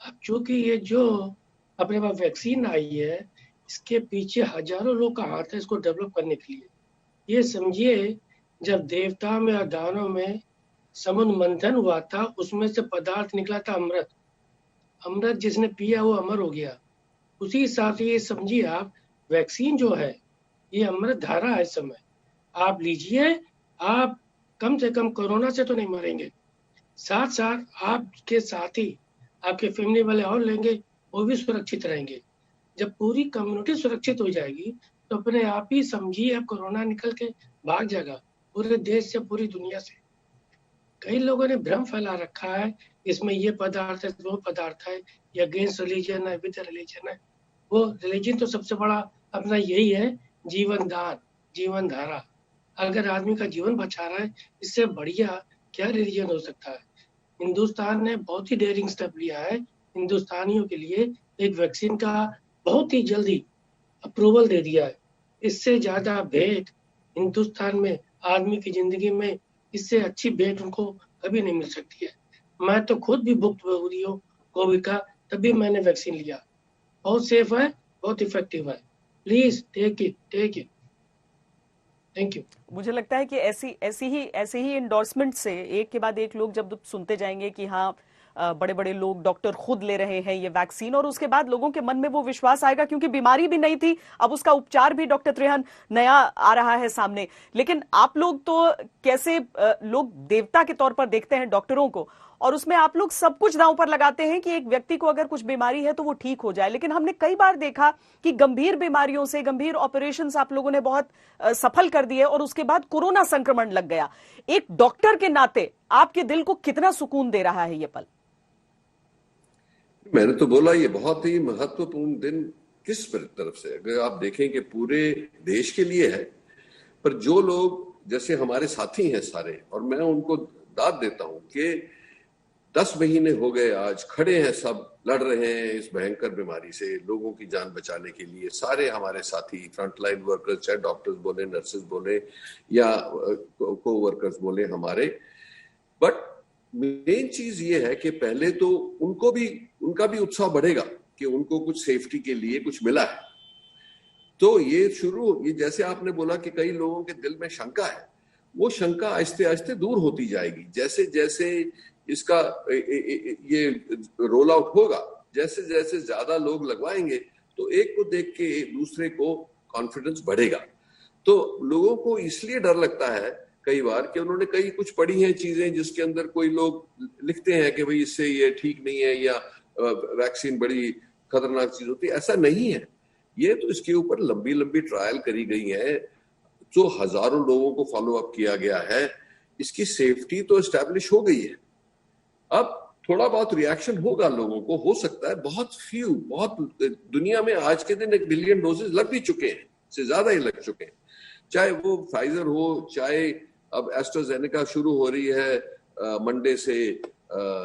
अब चूंकि ये जो अपने पास वैक्सीन आई है, इसके पीछे हजारों लोग का हाथ है इसको डेवलप करने के लिए। ये समझिए, जब देवता में और दानों में समुद्र मंथन हुआ था, उसमें से पदार्थ निकला था अमृत जिसने पिया वो अमर हो गया। उसी हिसाब से ये समझिए आप, वैक्सीन जो है ये अमृत धारा है। इस समय आप लीजिए, आप कम से कम कोरोना से तो नहीं मरेंगे, साथ साथ आपके साथी आपके फैमिली वाले और लेंगे, वो भी सुरक्षित रहेंगे। जब पूरी कम्युनिटी सुरक्षित हो जाएगी तो अपने आप ही समझिए अब कोरोना निकल के भाग जाएगा पूरे देश से, पूरी दुनिया से। कई लोगों ने भ्रम फैला रखा है, इसमें ये पदार्थ है वो पदार्थ है, या अगेंस्ट रिलीजन है विद रिलीजन है। वो रिलीजन तो सबसे बड़ा अपना यही है, जीवन दान, जीवन धारा। अगर आदमी का जीवन बचा रहा है, इससे बढ़िया क्या रिलीजन हो सकता है। हिंदुस्तान ने बहुत ही डेयरिंग स्टेप लिया है हिंदुस्तानियों के लिए, एक वैक्सीन का बहुत ही जल्दी अप्रूवल दे दिया है। इससे ज्यादा भेंट हिंदुस्तान में आदमी की जिंदगी में, इससे अच्छी भेंट उनको कभी नहीं मिल सकती है। मैं तो खुद भी भुक्तभोगी हूँ कोविड का, तभी मैंने वैक्सीन लिया। बहुत सेफ है, बहुत इफेक्टिव है। Please take it. Thank you. मुझे लगता है कि ऐसे ही एंडोर्समेंट से एक के बाद एक लोग जब सुनते जाएंगे कि हाँ बड़े बड़े लोग, डॉक्टर खुद ले रहे हैं ये वैक्सीन, और उसके बाद लोगों के मन में वो विश्वास आएगा, क्योंकि बीमारी भी नहीं थी, अब उसका उपचार भी डॉक्टर त्रेहन नया आ रहा है सामने। लेकिन आप लोग तो कैसे लोग देवता के तौर पर देखते हैं डॉक्टरों को, और उसमें आप लोग सब कुछ दांव पर लगाते हैं कि एक व्यक्ति को अगर कुछ बीमारी है तो वो ठीक हो जाए। लेकिन हमने कई बार देखा कि गंभीर बीमारियों से गंभीर ऑपरेशंस आप लोगों ने बहुत सफल कर दिए, और उसके बाद कोरोना संक्रमण लग गया। एक डॉक्टर के नाते आपके दिल को कितना सुकून दे रहा है ये पल? मैंने तो बोला ये बहुत ही महत्वपूर्ण दिन किस तरफ से, अगर आप देखें कि पूरे देश के लिए है, पर जो लोग जैसे हमारे साथी हैं सारे, और मैं उनको दाद देता हूं कि 10 महीने हो गए आज खड़े हैं, सब लड़ रहे हैं इस भयंकर बीमारी से, लोगों की जान बचाने के लिए। सारे हमारे साथी फ्रंटलाइन वर्कर्स, चाहे डॉक्टर्स बोले, नर्सेज बोले या को वर्कर्स बोले हमारे। बट मेन चीज ये है कि पहले तो उनका भी उत्साह बढ़ेगा कि उनको कुछ सेफ्टी के लिए कुछ मिला है। तो ये जैसे आपने बोला कि कई लोगों के दिल में शंका है, वो शंका आहिस्ते आहिस्ते दूर होती जाएगी। जैसे जैसे इसका ये रोल आउट होगा, जैसे जैसे ज्यादा लोग लगवाएंगे, तो एक को देख के दूसरे को कॉन्फिडेंस बढ़ेगा। तो लोगों को इसलिए डर लगता है कई बार कि उन्होंने कई कुछ पढ़ी हैं चीजें जिसके अंदर कोई लोग लिखते हैं कि भाई इससे ये ठीक नहीं है, या वैक्सीन बड़ी खतरनाक चीज होती है। ऐसा नहीं है। ये तो इसके ऊपर लंबी लंबी ट्रायल करी गई है, जो हजारों लोगों को फॉलो अप किया गया है। इसकी सेफ्टी तो एस्टैब्लिश हो गई है। अब थोड़ा बहुत रिएक्शन होगा लोगों को, हो सकता है, बहुत दुनिया में आज के दिन 1 बिलियन डोजेज लग भी चुके हैं, से ज्यादा ही लग चुके हैं, चाहे वो फाइजर हो, चाहे अब एस्ट्राजेनेका शुरू हो रही है मंडे से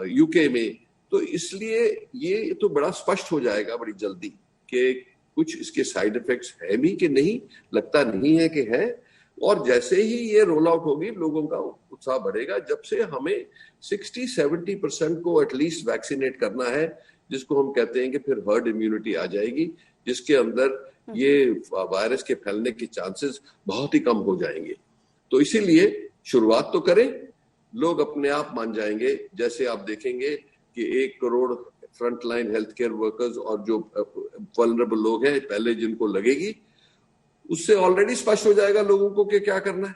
यूके में। तो इसलिए ये तो बड़ा स्पष्ट हो जाएगा बड़ी जल्दी कि कुछ इसके साइड इफेक्ट्स है भी कि नहीं, लगता नहीं है कि है। और जैसे ही ये रोल आउट होगी लोगों का उत्साह बढ़ेगा। जब से हमें 60-70% को एटलीस्ट वैक्सीनेट करना है, जिसको हम कहते हैं कि फिर हर्ड इम्यूनिटी आ जाएगी, जिसके अंदर ये वायरस के फैलने के चांसेस बहुत ही कम हो जाएंगे। तो इसीलिए शुरुआत तो करें, लोग अपने आप मान जाएंगे। जैसे आप देखेंगे कि 1 crore front line health care workers और जो वल्नरेबल लोग हैं पहले जिनको लगेगी, उससे ऑलरेडी स्पष्ट हो जाएगा लोगों को कि क्या करना है।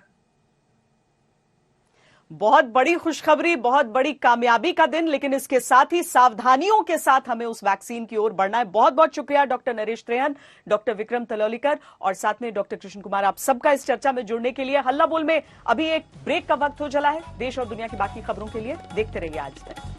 बहुत बड़ी खुशखबरी, बहुत बड़ी कामयाबी का दिन, लेकिन इसके साथ ही सावधानियों के साथ हमें उस वैक्सीन की ओर बढ़ना है। बहुत बहुत शुक्रिया डॉक्टर नरेश त्रेहन, डॉक्टर विक्रम तलौलीकर और साथ में डॉक्टर कृष्ण कुमार, आप सबका इस चर्चा में जुड़ने के लिए। हल्ला बोल में अभी एक ब्रेक का वक्त हो चला है। देश और दुनिया की बाकी खबरों के लिए देखते रहिए आज तक।